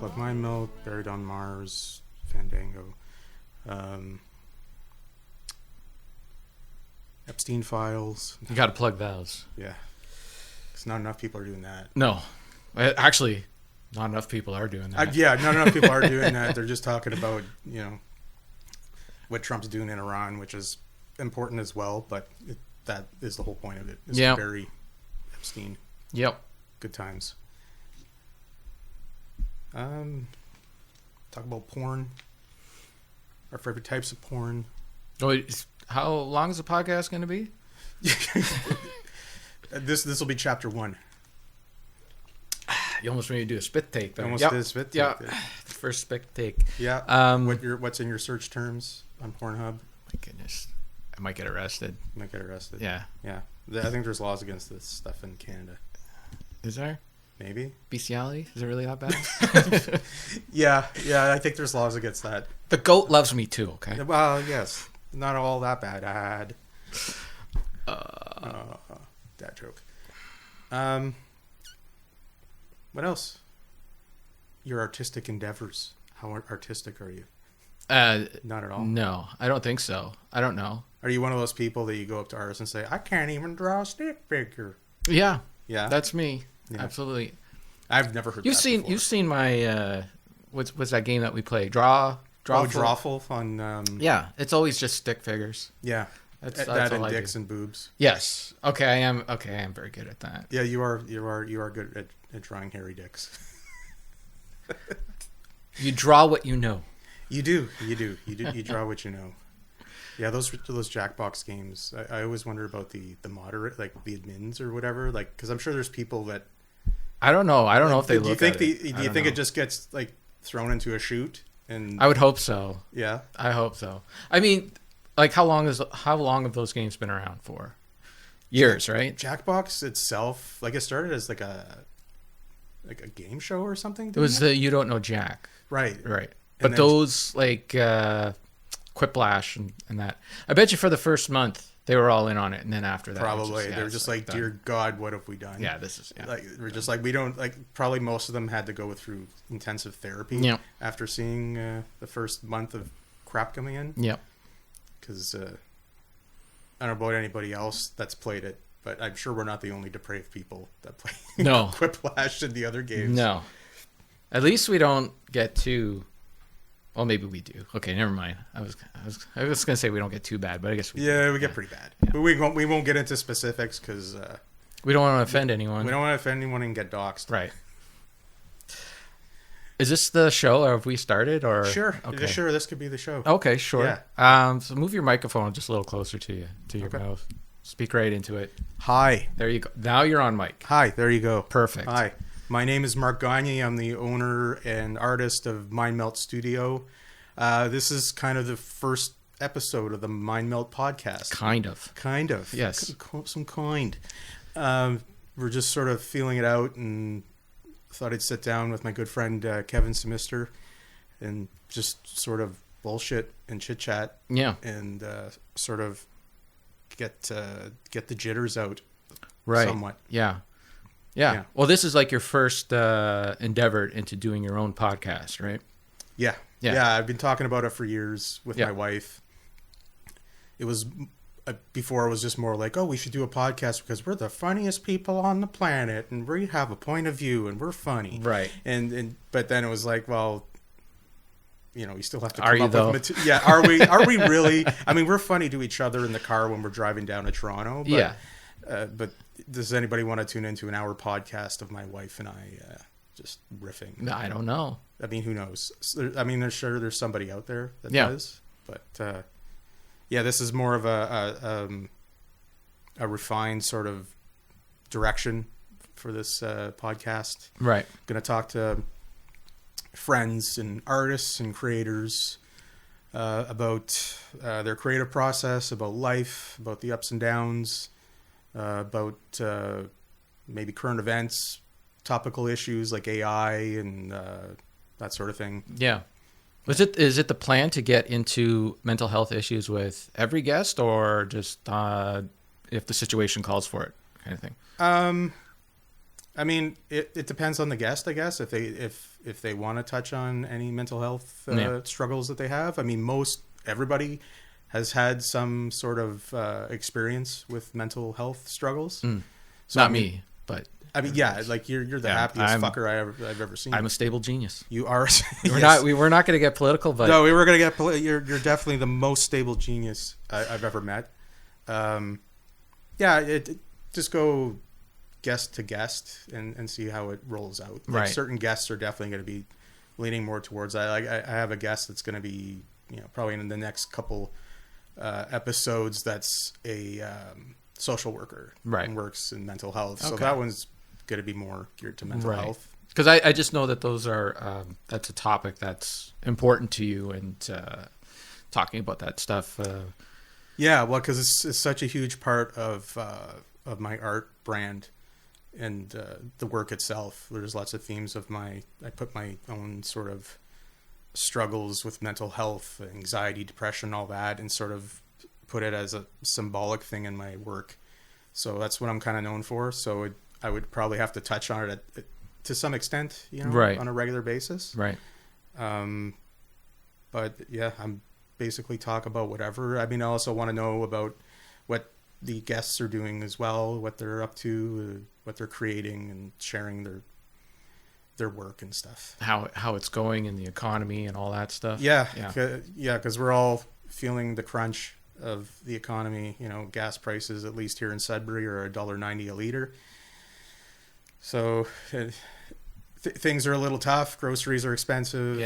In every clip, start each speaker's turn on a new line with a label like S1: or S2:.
S1: plug Mindmelt, Buried on Mars, Fandango, Epstein Files.
S2: You got to plug those.
S1: Yeah, because not enough people are doing that.
S2: No, actually, not enough people are doing that.
S1: Yeah, not enough people are doing that. They're just talking about, what Trump's doing in Iran, which is important as well, but that is the whole point of it. Is to bury Epstein.
S2: Yep.
S1: Good times. Talk about porn. Our favorite types of porn.
S2: Oh, how long is the podcast going to be?
S1: This will be chapter 1.
S2: You almost made me do a spit take.
S1: I almost did a spit take.
S2: Yeah, first spit take.
S1: Yeah. What's in your search terms on Pornhub?
S2: My goodness, I might get arrested.
S1: Yeah. Yeah. I think there's laws against this stuff in Canada.
S2: Is there?
S1: Maybe.
S2: Bestiality? Is it really that bad?
S1: Yeah. I think there's laws against that.
S2: The goat loves me too. Okay.
S1: Well, yes. Not all that bad. Dad joke. What else? Your artistic endeavors. How artistic are you? Not at all.
S2: No, I don't think so. I don't know.
S1: Are you one of those people that you go up to artists and say, "I can't even draw a stick figure"?
S2: Yeah.
S1: Yeah.
S2: That's me.
S1: Yeah.
S2: Absolutely.
S1: I've never heard.
S2: You've seen my what's that game that we play? Drawful
S1: on.
S2: Yeah, it's always just stick figures.
S1: Yeah.
S2: That's
S1: that
S2: all
S1: and dicks and boobs.
S2: Yes. Okay, I am very good at that.
S1: Yeah, you are good at drawing hairy dicks.
S2: You draw what you know.
S1: You do. You draw what you know. Yeah, those Jackbox games. I always wonder about the moderate, like the admins or whatever, like because I'm sure there's people that.
S2: I don't know. I don't know if they look at it.
S1: Do you think it just gets like thrown into a chute? And
S2: I would hope so.
S1: Yeah,
S2: I hope so. I mean, like how long have those games been around for? Years, right?
S1: Jackbox itself, like it started as like a game show or something.
S2: It was the You Don't Know Jack.
S1: Right.
S2: But those like Quiplash and that. I bet you for the first month they were all in on it, and then after that,
S1: probably they were just like, "Dear God, what have we done?"
S2: Yeah, this is
S1: like we're just like we don't like. Probably most of them had to go through intensive therapy.
S2: Yeah.
S1: After seeing the first month of crap coming in.
S2: Yeah.
S1: Because I don't know about anybody else that's played it, but I'm sure we're not the only depraved people that play Quiplash and the other games.
S2: No. At least we don't get too. Well, maybe we do. Okay, never mind. I was gonna say we don't get too bad, but I guess we do.
S1: Yeah, we get pretty bad. Yeah. But we won't get into specifics because
S2: we don't want to offend anyone.
S1: We don't want to offend anyone and get doxxed.
S2: Right. Is this the show, or have we started? Or
S1: sure,
S2: okay.
S1: Sure. This could be the show.
S2: Okay, sure.
S1: Yeah.
S2: So move your microphone just a little closer to your mouth. Speak right into it.
S1: Hi.
S2: There you go. Now you're on mic.
S1: Hi. There you go.
S2: Perfect.
S1: Hi. My name is Mark Gagne. I'm the owner and artist of Mindmelt Studio. This is kind of the first episode of the Mindmelt podcast.
S2: Kind of. Yes.
S1: Some kind. We're just sort of feeling it out and thought I'd sit down with my good friend Kevin Simister and just sort of bullshit and chit chat.
S2: Yeah.
S1: And sort of get the jitters out.
S2: Right.
S1: Somewhat.
S2: Yeah. Well, this is like your first endeavor into doing your own podcast, right?
S1: Yeah. I've been talking about it for years with my wife. It was before it was just more like, oh, we should do a podcast because we're the funniest people on the planet and we have a point of view and we're funny.
S2: Right.
S1: But then it was like, well, you still have to come
S2: are you
S1: up
S2: though?
S1: with material. Yeah. Are we really? I mean, we're funny to each other in the car when we're driving down to Toronto. But,
S2: yeah.
S1: But does anybody want to tune into an hour podcast of my wife and I just riffing?
S2: I don't know.
S1: I mean, who knows? I mean, there's somebody out there that does. But this is more of a refined sort of direction for this podcast.
S2: Right.
S1: Going to talk to friends and artists and creators about their creative process, about life, about the ups and downs, about maybe current events, topical issues like AI and that sort of thing.
S2: Yeah. Is it the plan to get into mental health issues with every guest, or just if the situation calls for it, kind of thing?
S1: I mean, it depends on the guest, I guess. If they want to touch on any mental health struggles that they have. I mean, everybody has had some sort of experience with mental health struggles. So,
S2: Not me, but
S1: I mean, yeah, like you're the happiest fucker I've ever seen.
S2: I'm a stable genius.
S1: You are.
S2: We're not going to get political, but
S1: no, we were going to get. You're definitely the most stable genius I've ever met. Just go guest to guest and see how it rolls out. Like
S2: right.
S1: Certain guests are definitely going to be leaning more towards that. Like I have a guest that's going to be, probably in the next couple episodes. That's a social worker,
S2: right,
S1: and works in mental health.
S2: Okay.
S1: So that one's going to be more geared to mental health.
S2: Because I just know that those are that's a topic that's important to you, and talking about that stuff.
S1: Yeah, well, because it's such a huge part of my art brand and the work itself. There's lots of themes of I put my own sort of struggles with mental health, anxiety, depression, all that, and sort of put it as a symbolic thing in my work. So that's what I'm kind of known for. So I would probably have to touch on it to some extent,
S2: right,
S1: on a regular basis.
S2: Right.
S1: But yeah, I'm basically talk about whatever. I mean, I also want to know about what the guests are doing as well, what they're up to, what they're creating, and sharing their work and stuff.
S2: How it's going in the economy and all that stuff.
S1: Yeah. Because we're all feeling the crunch of the economy. Gas prices, at least here in Sudbury, are $1.90 a liter. So things are a little tough. Groceries are expensive.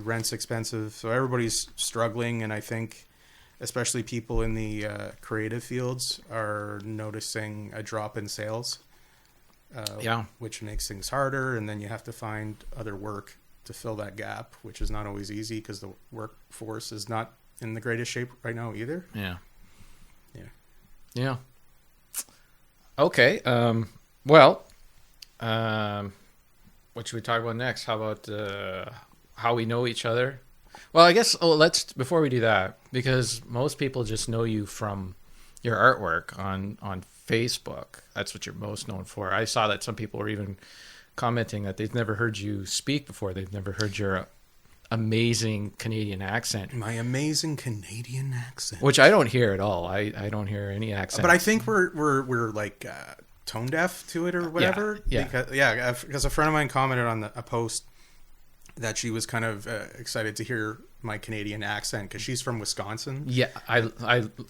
S1: Rent's expensive. So everybody's struggling, and I think especially people in the creative fields are noticing a drop in sales. Which makes things harder, and then you have to find other work to fill that gap, which is not always easy because the workforce is not in the greatest shape right now either.
S2: Yeah. Okay. What should we talk about next? How about how we know each other? Well, I guess let's, before we do that, because most people just know you from your artwork on Facebook. That's what you're most known for. I saw that some people were even commenting that they've never heard you speak before. They've never heard your amazing Canadian accent.
S1: My amazing Canadian accent,
S2: which I don't hear at all. I don't hear any accent.
S1: But I think we're like tone deaf to it or whatever. Because a friend of mine commented on a post that she was kind of excited to hear my Canadian accent because she's from Wisconsin.
S2: Yeah, I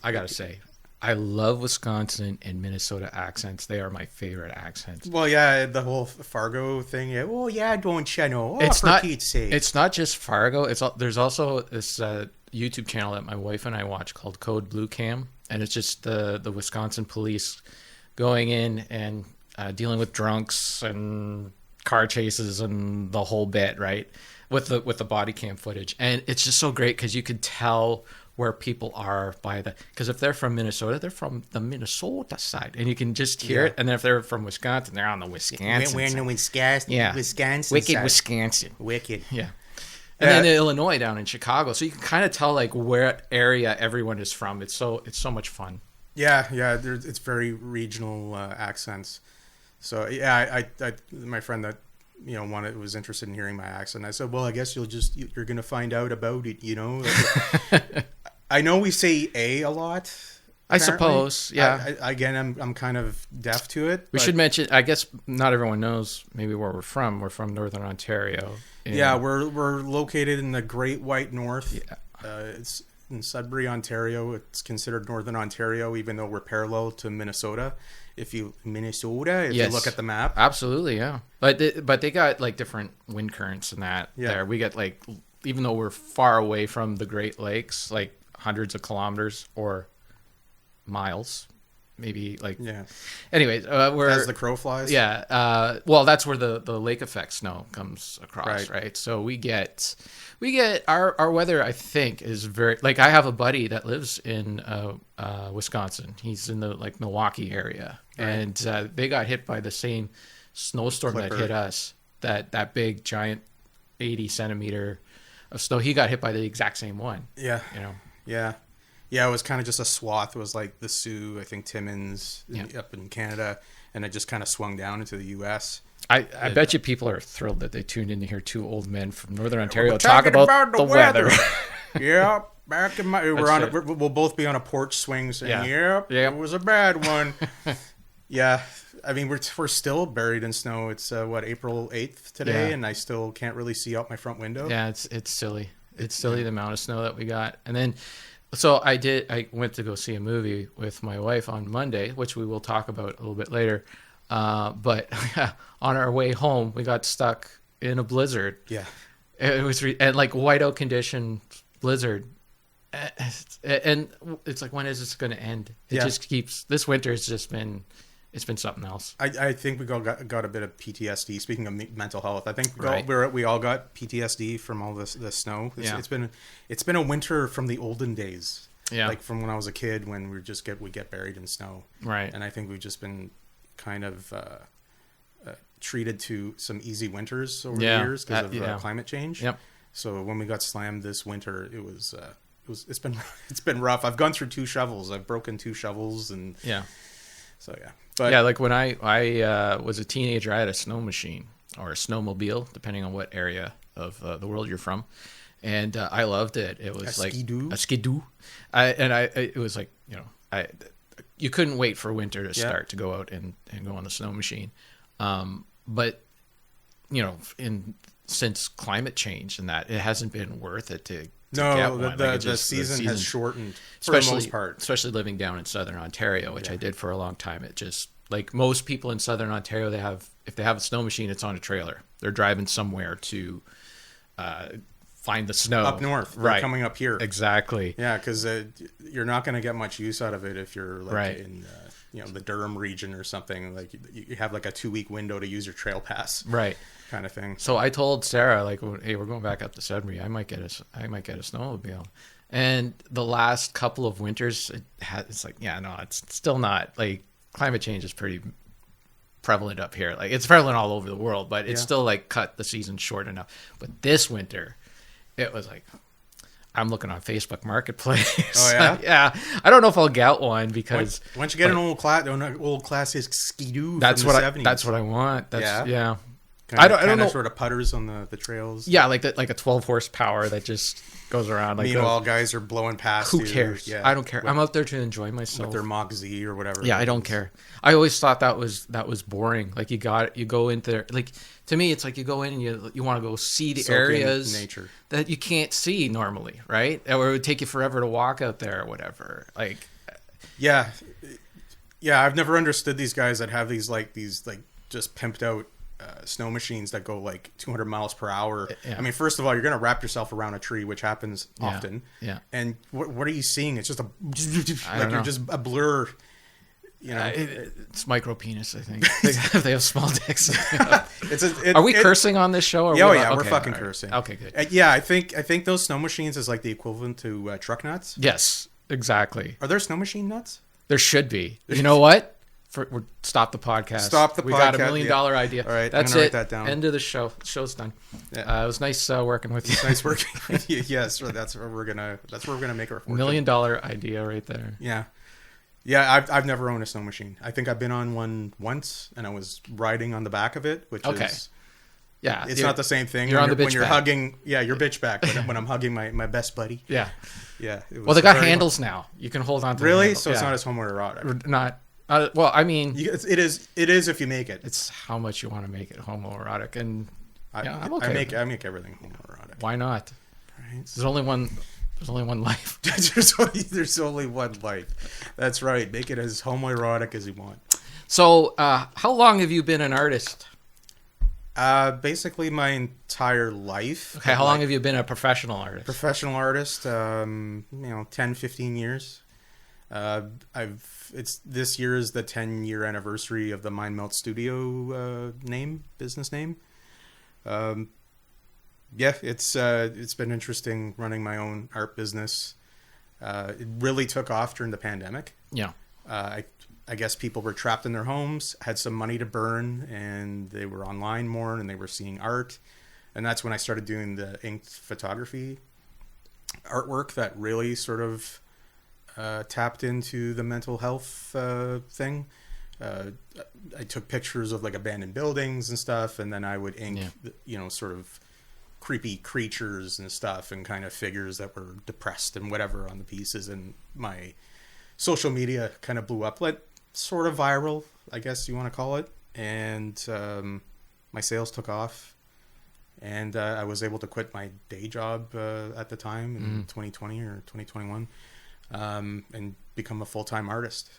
S2: gotta say, I love Wisconsin and Minnesota accents. They are my favorite accents.
S1: Well, yeah, the whole Fargo thing. Yeah, oh yeah, don't you know?
S2: It's not just Fargo. There's also this YouTube channel that my wife and I watch called Code Blue Cam, and it's just the Wisconsin police going in and dealing with drunks and car chases and the whole bit, right? With the body cam footage, and it's just so great because you could tell where people are because if they're from Minnesota, they're from the Minnesota side, and you can just hear it. And then if they're from Wisconsin, they're on the Wisconsin.
S1: We're in the Wisconsin. Yeah, Wisconsin.
S2: Wicked
S1: side.
S2: Wisconsin.
S1: Wicked.
S2: Yeah. And then Illinois down in Chicago, so you can kind of tell like where area everyone is from. It's so much fun.
S1: Yeah. It's very regional accents. So yeah, I my friend that was interested in hearing my accent. I said, well, I guess you're gonna find out about it. I know we say a lot.
S2: I suppose, yeah.
S1: I'm kind of deaf to it.
S2: We should mention, I guess not everyone knows maybe where we're from. We're from Northern Ontario.
S1: We're located in the Great White North. Yeah. It's in Sudbury, Ontario. It's considered Northern Ontario, even though we're parallel to Minnesota. If you look at the map.
S2: Absolutely, yeah. But they got like different wind currents and that there. We get like, even though we're far away from the Great Lakes, like hundreds of kilometers or miles, maybe like. Yeah. Anyways, we're
S1: as the crow flies.
S2: Yeah. Well, that's where the lake effect snow comes across, right? So we get our weather. I think is very like, I have a buddy that lives in Wisconsin. He's in the like Milwaukee area, right. And they got hit by the same snowstorm that hit us. That big giant 80 centimeter of snow. He got hit by the exact same one.
S1: Yeah. Yeah. Yeah, it was kind of just a swath. It was like the Sioux, I think Timmins up in Canada, and it just kind of swung down into the U.S.
S2: I bet you people are thrilled that they tuned in to hear two old men from Northern Ontario talk about the weather.
S1: Yeah, back in we'll both be on a porch swing saying, "Yep, it was a bad one." Yeah, I mean we're still buried in snow. It's April 8th today, and I still can't really see out my front window.
S2: Yeah, it's silly. It's silly the amount of snow that we got, and then. So I went to go see a movie with my wife on Monday, which we will talk about a little bit later. But on our way home, we got stuck in a blizzard.
S1: Yeah,
S2: it was and like whiteout condition blizzard, and it's like, when is this going to end? It just keeps. This winter has just been. It's been something else.
S1: I think we got a bit of PTSD. Speaking of mental health, I think we all got PTSD from all the snow. It's been a winter from the olden days. Yeah, like from when I was a kid, when we get buried in snow.
S2: Right.
S1: And I think we've just been kind of treated to some easy winters over the years because of climate change.
S2: Yep.
S1: So when we got slammed this winter, it's been rough. I've gone through 2 shovels. I've broken 2 shovels and So yeah. But
S2: like when I was a teenager, I had a snow machine or a snowmobile, depending on what area of the world you're from, and I loved it. It was like a skidoo, it was like you couldn't wait for winter to start to go out and go on the snow machine, but since climate change and that, it hasn't been worth it to.
S1: The season has shortened for the most part.
S2: Especially living down in Southern Ontario, which I did for a long time. It just, like most people in Southern Ontario, if they have a snow machine, it's on a trailer. They're driving somewhere to find the snow.
S1: Up north. Right. Coming up here.
S2: Exactly.
S1: Yeah, because you're not going to get much use out of it if you're in the Durham region or something. Like you have like a 2-week window to use your trail pass.
S2: Right.
S1: Kind of thing.
S2: So I told Sarah, like, hey, we're going back up to Sudbury. I might get a snowmobile. And the last couple of winters, it's like, it's still not, like, climate change is pretty prevalent up here. Like, it's prevalent all over the world, but it's still like cut the season short enough. But this winter, it was like, I'm looking on Facebook Marketplace.
S1: Oh yeah,
S2: yeah. I don't know if I'll get one because
S1: once you get an old classic skidoo,
S2: that's
S1: from
S2: what
S1: the 70s.
S2: That's what I want. Yeah.
S1: I don't know. Sort of putters on the trails.
S2: Yeah, like a 12 horsepower that just goes around. Like
S1: meanwhile, guys are blowing past.
S2: Who cares? Yeah, I don't care. I'm out there to enjoy myself
S1: with their Mach Z or whatever.
S2: Yeah, I don't care. I always thought that was boring. Like you go into there. Like to me, it's like you go in and you want to go see the areas
S1: nature
S2: that you can't see normally, right? Or it would take you forever to walk out there or whatever. Like,
S1: yeah. I've never understood these guys that have these just pimped out snow machines that go like 200 miles per hour. I mean, first of all, you're going to wrap yourself around a tree, which happens often.
S2: Yeah.
S1: And what are you seeing? It's just you're just a blur.
S2: It's micro penis, I think. They have small dicks. Are we cursing on this show? Or
S1: we're fucking cursing.
S2: Okay, good.
S1: I think those snow machines is like the equivalent to truck nuts.
S2: Yes, exactly.
S1: Are there snow machine nuts?
S2: There should be. You know what? Stop the podcast.
S1: Stop the podcast.
S2: We got $1 million idea.
S1: All right,
S2: that's
S1: I'm gonna
S2: it.
S1: Write that down.
S2: End of the show. Show's done.
S1: Yeah.
S2: It was nice working with you.
S1: It's nice working with you. Yes, that's where we're gonna make our fortune.
S2: $1 million idea right there.
S1: Yeah. I've never owned a snow machine. I think I've been on one once, and I was riding on the back of it, which is. Yeah, it's not the same thing.
S2: You're on the bitch
S1: when you're
S2: back.
S1: Hugging. Yeah, you're bitch back when I'm hugging my best buddy.
S2: Yeah.
S1: Yeah.
S2: Well, they got handles now. You can hold on to.
S1: Really? So it's not as homoerotic.
S2: Not. Well, I mean,
S1: it is if you make it.
S2: It's how much you want to make it homoerotic, and
S1: I'm okay. I make everything homoerotic.
S2: Why not?
S1: Right.
S2: There's only one life.
S1: There's only one life. That's right. Make it as homoerotic as you want.
S2: So, how long have you been an artist?
S1: Basically my entire life.
S2: Okay, how long have you been a professional artist?
S1: Professional artist, 10, 15 years. This year is the 10-year anniversary of the Mindmelt Studio business name. It's been interesting running my own art business. It really took off during the pandemic.
S2: Yeah.
S1: I guess people were trapped in their homes, had some money to burn, and they were online more, and they were seeing art. And that's when I started doing the inked photography artwork that really sort of tapped into the mental health thing. I took pictures of like abandoned buildings and stuff, and then I would ink, sort of creepy creatures and stuff, and kind of figures that were depressed and whatever on the pieces. And my social media kind of blew up, like sort of viral, I guess you want to call it. And my sales took off, and I was able to quit my day job at the time in 2020 or 2021, and become a full-time artist.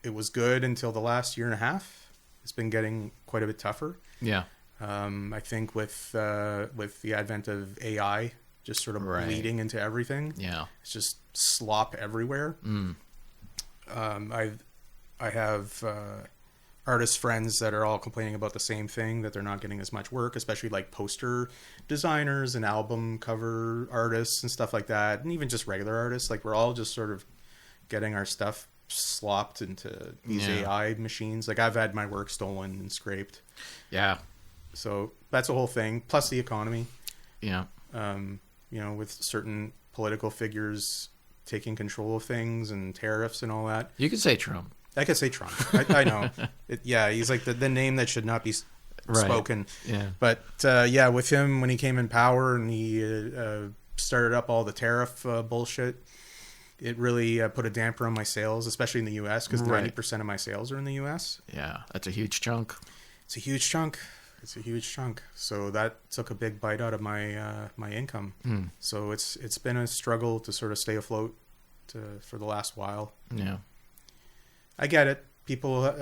S1: It was good until the last year and a half. It's been getting quite a bit tougher.
S2: Yeah.
S1: I think with the advent of AI just sort of bleeding into everything.
S2: Yeah.
S1: It's just slop everywhere. I have artist friends that are all complaining about the same thing, that they're not getting as much work, especially like poster designers and album cover artists and stuff like that. And even just regular artists, like we're all just sort of getting our stuff slopped into these AI machines. Like I've had my work stolen and scraped.
S2: Yeah.
S1: So that's a whole thing. Plus the economy.
S2: Yeah.
S1: With certain political figures taking control of things and tariffs and all that.
S2: You could say Trump.
S1: I could say Trump. I know. He's like the name that should not be spoken.
S2: Yeah.
S1: But with him, when he came in power and he started up all the tariff bullshit, it really put a damper on my sales, especially in the U.S., because 90% of my sales are in the U.S.
S2: Yeah, that's a huge chunk.
S1: It's a huge chunk. So that took a big bite out of my my income. So it's been a struggle to sort of stay afloat for the last while.
S2: Yeah.
S1: I get it. People,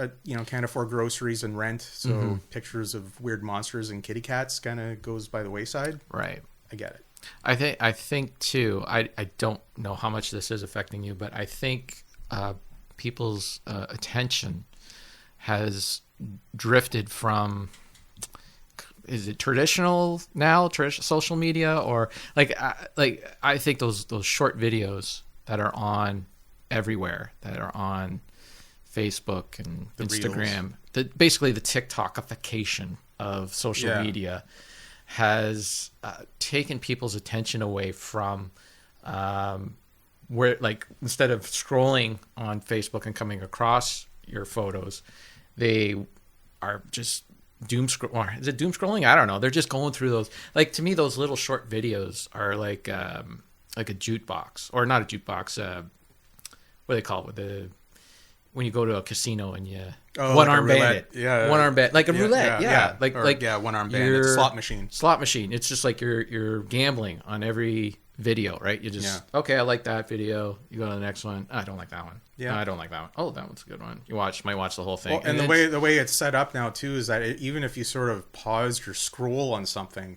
S1: can't afford groceries and rent, so pictures of weird monsters and kitty cats kind of goes by the wayside.
S2: Right.
S1: I get it.
S2: I think too. I don't know how much this is affecting you, but I think people's attention has drifted from. Is it traditional now? Social media, or I think those short videos that are on everywhere, that are on Facebook and
S1: the
S2: Instagram, basically the TikTokification of social media has taken people's attention away from where, like, instead of scrolling on Facebook and coming across your photos, they are just doom scrolling. I don't know. They're just going through those. Like, to me, those little short videos are like a jukebox, or not a jukebox. What do they call it? When you go to a casino and you one arm bandit, one arm bandit, like a roulette,
S1: one arm bandit, slot machine.
S2: It's just like you're gambling on every video, right? You just okay, I like that video. You go to the next one. I don't like that one. Yeah, no, I don't like that one. Oh, that one's a good one. You might watch the whole thing.
S1: Well, and the way it's set up now too is that even if you sort of paused or scroll on something,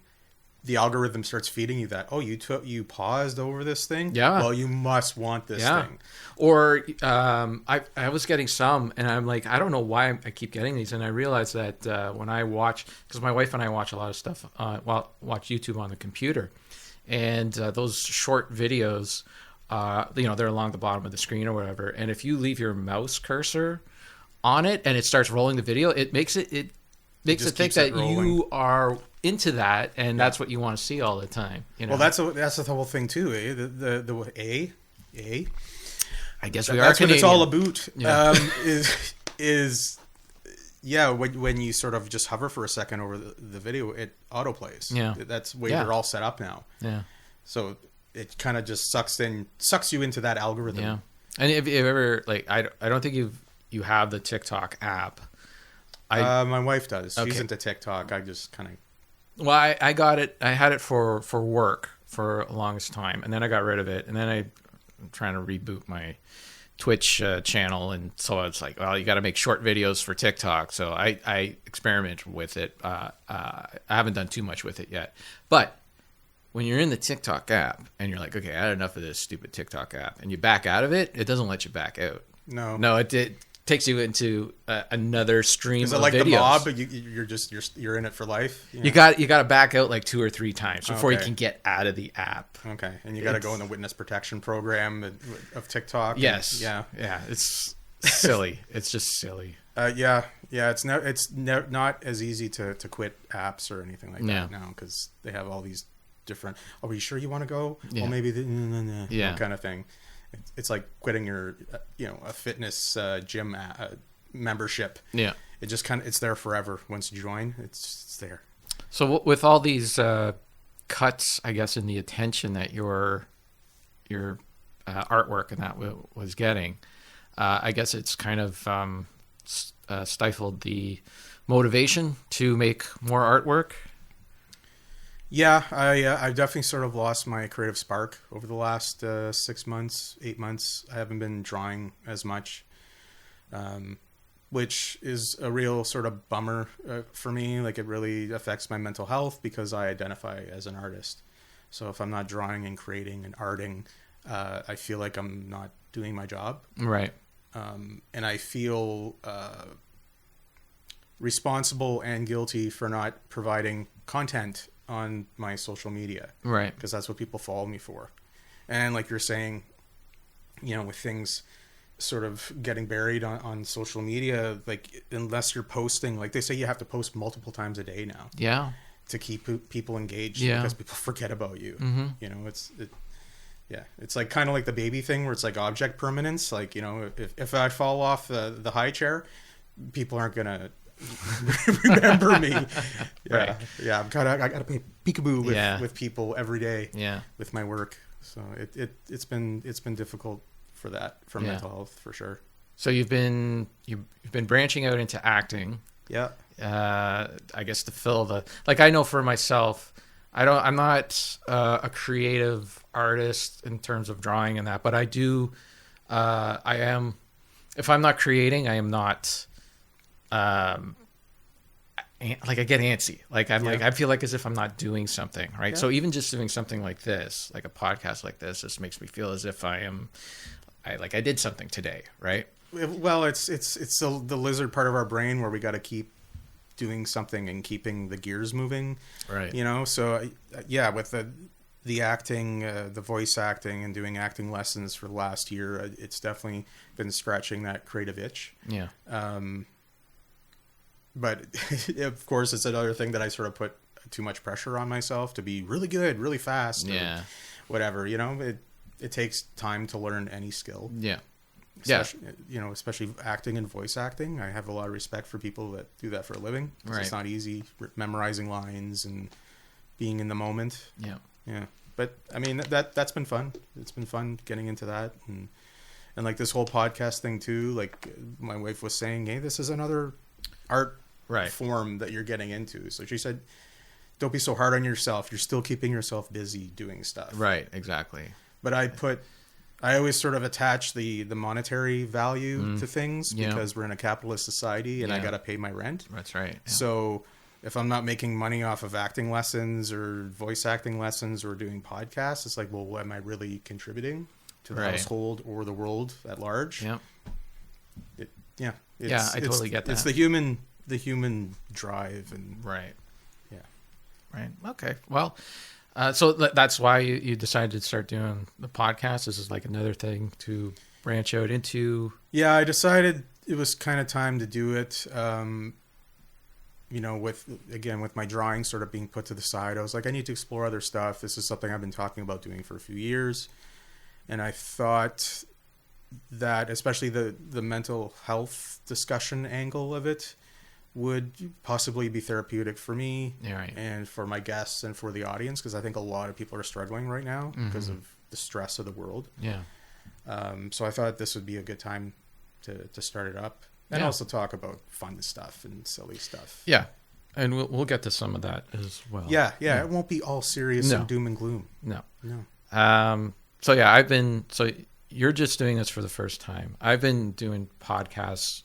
S1: the algorithm starts feeding you that, you paused over this thing. Yeah. Well, you must want this thing.
S2: Or I was getting some, and I'm like, I don't know why I keep getting these, and I realized that when I watch, because my wife and I watch a lot of stuff, watch YouTube on the computer, and those short videos, they're along the bottom of the screen or whatever, and if you leave your mouse cursor on it and it starts rolling the video, it makes it think that you are into that, and that's what you want to see all the time.
S1: Well, that's the whole thing too. The I guess
S2: we
S1: are. That's
S2: Canadian.
S1: What it's all about.
S2: Yeah.
S1: When you sort of just hover for a second over the video, it autoplays.
S2: Yeah,
S1: that's the way they're all set up now.
S2: Yeah,
S1: so it kind of just sucks you into that algorithm.
S2: Yeah, and if you ever I don't think you have the TikTok app.
S1: My wife does. Okay. She's into TikTok. I just kind of.
S2: Well, I got it. I had it for work for a longest time, and then I got rid of it. And then I'm trying to reboot my Twitch channel, and so it's like, well, you got to make short videos for TikTok. So I experiment with it. I haven't done too much with it yet. But when you're in the TikTok app and you're like, okay, I had enough of this stupid TikTok app, and you back out of it, it doesn't let you back out. No, it takes you into another stream of videos. Is it like
S1: the mob? You're in it for life.
S2: You got to back out like 2 or 3 times before you can get out of the app.
S1: Okay, and you got to go in the witness protection program of TikTok.
S2: Yes. Yeah. It's silly. It's just silly.
S1: It's not as easy to quit apps or anything like that now, because they have all these different. Oh, are you sure you want to go?
S2: Yeah.
S1: Well, maybe
S2: Yeah.
S1: kind of thing. It's like quitting your, a fitness gym membership.
S2: Yeah.
S1: It just it's there forever. Once you join, it's there.
S2: So with all these cuts, I guess, in the attention that your artwork and that was getting, I guess it's kind of stifled the motivation to make more artwork.
S1: Yeah, I definitely sort of lost my creative spark over the last 6 months, 8 months. I haven't been drawing as much, which is a real sort of bummer for me. Like, it really affects my mental health because I identify as an artist. So if I'm not drawing and creating and arting, I feel like I'm not doing my job.
S2: Right.
S1: And I feel responsible and guilty for not providing content on my social media.
S2: Right.
S1: Because that's what people follow me for. And like you're saying, with things sort of getting buried on social media, like, unless you're posting, like they say you have to post multiple times a day now.
S2: Yeah.
S1: To keep people engaged.
S2: Yeah.
S1: Because people forget about you.
S2: Mm-hmm.
S1: It's like kind of like the baby thing where it's like object permanence. Like, if I fall off the high chair, people aren't going to remember me. Yeah.
S2: Right.
S1: Yeah. I gotta play peekaboo with people every day.
S2: Yeah.
S1: With my work. So it's been difficult for mental health, for sure.
S2: So you've been branching out into acting.
S1: Yeah.
S2: I guess to fill I know for myself, I'm not a creative artist in terms of drawing and that, but I do, I am, if I'm not creating, I am not, I get antsy. Like I feel like as if I'm not doing something, right? Yeah. So even just doing something like this, like a podcast like this makes me feel as if I did something today, right?
S1: Well, it's the lizard part of our brain where we got to keep doing something and keeping the gears moving,
S2: right?
S1: So with the acting, the voice acting, and doing acting lessons for the last year, it's definitely been scratching that creative itch.
S2: Yeah.
S1: But of course, it's another thing that I sort of put too much pressure on myself to be really good, really fast, or whatever. It takes time to learn any skill.
S2: Yeah.
S1: Especially acting and voice acting. I have a lot of respect for people that do that for a living.
S2: Right.
S1: It's not easy memorizing lines and being in the moment.
S2: Yeah.
S1: Yeah. But I mean, that's been fun. It's been fun getting into that. And like this whole podcast thing too, like my wife was saying, hey, this is another art form that you're getting into. So she said, don't be so hard on yourself. You're still keeping yourself busy doing stuff.
S2: Right. Exactly.
S1: But I always sort of attach the monetary value to things because we're in a capitalist society and I got to pay my rent.
S2: That's right. Yeah.
S1: So if I'm not making money off of acting lessons or voice acting lessons or doing podcasts, it's like, well, am I really contributing to the household or the world at large?
S2: Yeah.
S1: I
S2: totally get that.
S1: It's the human drive and
S2: right.
S1: Yeah.
S2: Right. Okay. Well, so that's why you decided to start doing the podcast. This is like another thing to branch out into. Yeah,
S1: I decided it was kind of time to do it. With my drawing sort of being put to the side, I was like, I need to explore other stuff. This is something I've been talking about doing for a few years. And I thought that especially the mental health discussion angle of it would possibly be therapeutic for me and for my guests and for the audience, because I think a lot of people are struggling right now because of the stress of the world.
S2: Yeah.
S1: So I thought this would be a good time to start it up and also talk about fun stuff and silly stuff.
S2: Yeah. And we'll get to some of that as well.
S1: Yeah. It won't be all serious and doom and gloom.
S2: No.
S1: No.
S2: So you're just doing this for the first time. I've been doing podcasts.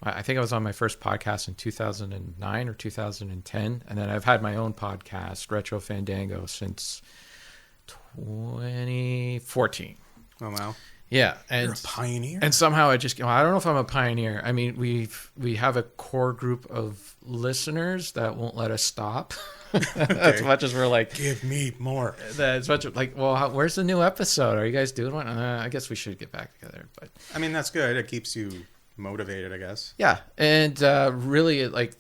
S2: I think I was on my first podcast in 2009 or 2010. And then I've had my own podcast, Retro Fandango, since 2014.
S1: Oh, wow.
S2: Yeah.
S1: And you're a pioneer.
S2: And somehow I don't know if I'm a pioneer. I mean, we have a core group of listeners that won't let us stop. As much as we're like,
S1: give me more.
S2: As much as like, well, where's the new episode? Are you guys doing one? I guess we should get back together. But
S1: I mean, that's good. It keeps you motivated, I guess.
S2: Yeah. And really, like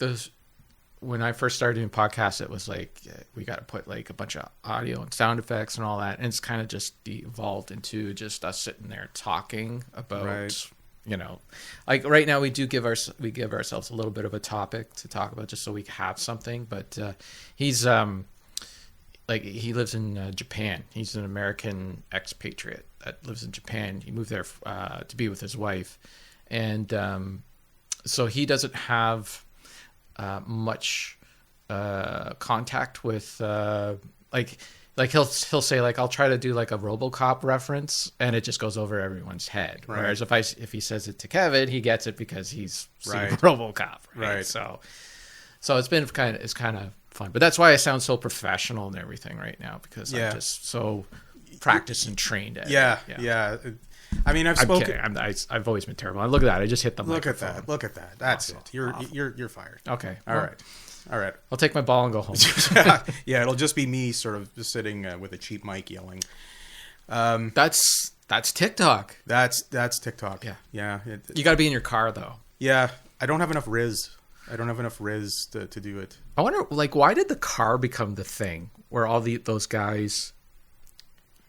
S2: when I first started doing podcasts, it was like we got to put like a bunch of audio and sound effects and all that, and it's kind of just evolved into just us sitting there talking about.
S1: Right.
S2: You know, like right now we give ourselves a little bit of a topic to talk about just so we have something. But he's like he lives in Japan. He's an American expatriate that lives in Japan. He moved there to be with his wife, and so he doesn't have much contact with like he'll say like I'll try to do like a RoboCop reference and it just goes over everyone's head.
S1: Right.
S2: Whereas if he says it to Kevin, he gets it because he's seen
S1: Right.
S2: RoboCop.
S1: Right.
S2: So it's been kind of fun, but that's why I sound so professional and everything right now because I'm just so practiced and trained at
S1: Yeah. I mean, I've spoken.
S2: I've always been terrible. Look at that! I just hit the microphone.
S1: Look at that. That's
S2: Awful.
S1: it. You're fired.
S2: Okay.
S1: All right.
S2: I'll take my ball and go home.
S1: Yeah. It'll just be me, sort of just sitting with a cheap mic yelling.
S2: That's TikTok.
S1: That's TikTok.
S2: Yeah.
S1: Yeah.
S2: You got to be in your car though.
S1: Yeah. I don't have enough Riz. to do it.
S2: I wonder, like, why did the car become the thing where all those guys?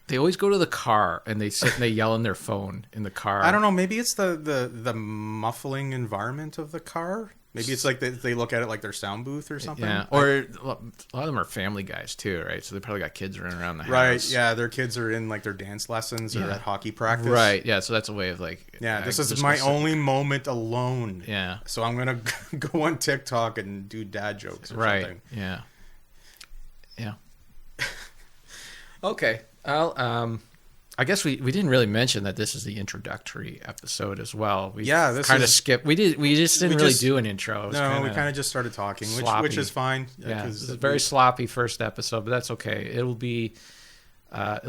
S2: They always go to the car and they sit and they yell in their phone in the car.
S1: I don't know. Maybe it's the muffling environment of the car. Maybe it's like they look at it like their sound booth or something.
S2: Yeah, or a lot of them are family guys too, right? So they probably got kids running around the house.
S1: Right, yeah. Their kids are in like their dance lessons or at hockey practice.
S2: Right, yeah. So that's a way of like...
S1: Yeah, this is my only moment alone.
S2: Yeah.
S1: So I'm going to go on TikTok and do dad jokes or something.
S2: Yeah. Yeah. Okay. I guess we didn't really mention that this is the introductory episode as well. We
S1: this
S2: kind of skipped. We just didn't really do an intro.
S1: We kind of just started talking, which is fine.
S2: Yeah, it's a very sloppy first episode, but that's okay. It'll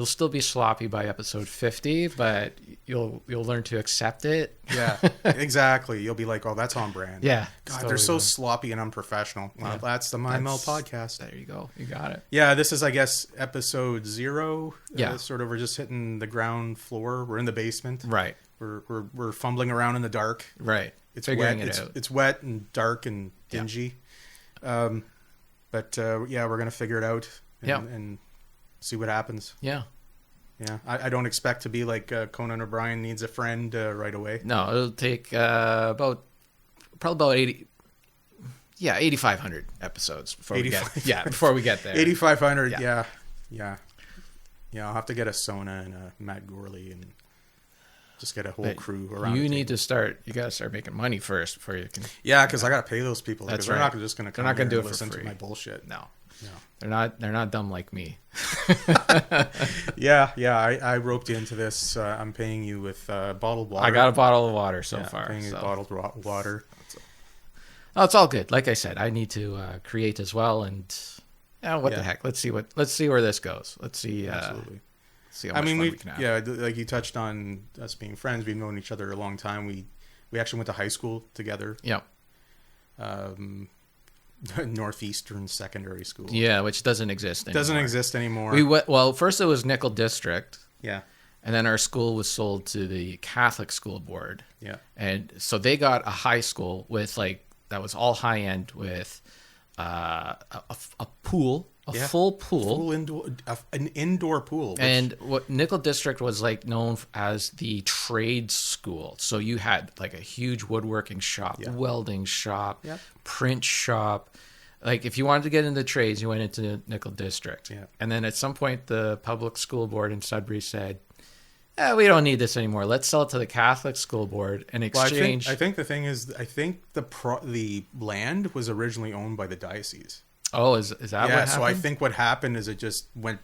S2: still be sloppy by episode 50, but you'll learn to accept it.
S1: Yeah, exactly. You'll be like, oh, that's on brand.
S2: Yeah.
S1: God, they're so sloppy and unprofessional. Well, that's the Mindmelt Podcast.
S2: There you go. You got it.
S1: Yeah, this is, I guess, episode 0.
S2: Yeah.
S1: Sort of, we're just hitting the ground floor. We're in the basement.
S2: Right.
S1: We're fumbling around in the dark.
S2: Right.
S1: It's
S2: figuring
S1: wet.
S2: it out.
S1: It's wet and dark and dingy.
S2: Yeah.
S1: But we're going to figure it out and see what happens.
S2: Yeah.
S1: Yeah, I don't expect to be like Conan O'Brien Needs a Friend right away.
S2: No, it'll take probably about 8,500 episodes before we get there.
S1: 8,500, yeah. I'll have to get a Sona and a Matt Gorley and just get a whole crew around.
S2: You got to start making money first before you can.
S1: Yeah, because I got to pay those people.
S2: That's
S1: right. They're not just going to come. They're not going to do it
S2: for free.
S1: To my bullshit.
S2: No. They're not dumb like me.
S1: Yeah. I roped you into this. I'm paying you with bottled water.
S2: I got a bottle of water so far.
S1: Paying you bottled water.
S2: Oh, it's all good. Like I said, I need to create as well, and the heck? Let's see where this goes. Let's see.
S1: Absolutely.
S2: See how much fun we can have.
S1: Yeah, like you touched on us being friends. We've known each other a long time. We actually went to high school together.
S2: Yep.
S1: Northeastern Secondary School.
S2: Yeah, which doesn't exist anymore. First it was Nickel District.
S1: Yeah.
S2: And then our school was sold to the Catholic School Board.
S1: Yeah.
S2: And so they got a high school with that was all high end with a pool, full pool.
S1: An indoor pool.
S2: And what Nickel District was known as the trade school. So you had a huge woodworking shop, welding shop, print shop. If you wanted to get into trades, you went into Nickel District.
S1: Yeah.
S2: And then at some point, the public school board in Sudbury said, we don't need this anymore. Let's sell it to the Catholic School Board in exchange.
S1: I think the thing is, the land was originally owned by the diocese.
S2: Oh, is that what happened?
S1: Yeah, so I think what happened is it just went...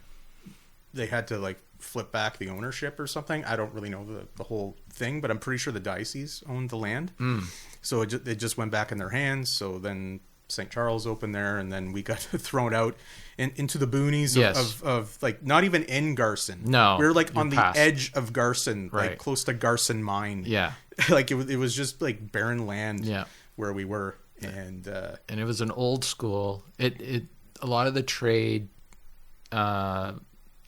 S1: They had to, flip back the ownership or something. I don't really know the whole thing, but I'm pretty sure the diocese owned the land.
S2: Mm.
S1: So it just went back in their hands. So then St. Charles opened there, and then we got thrown out into the boonies of not even in Garson.
S2: No.
S1: We were on the edge of Garson,
S2: right.
S1: Close to Garson Mine.
S2: Yeah.
S1: It was just barren land where we were. And
S2: it was an old school. A lot of the trade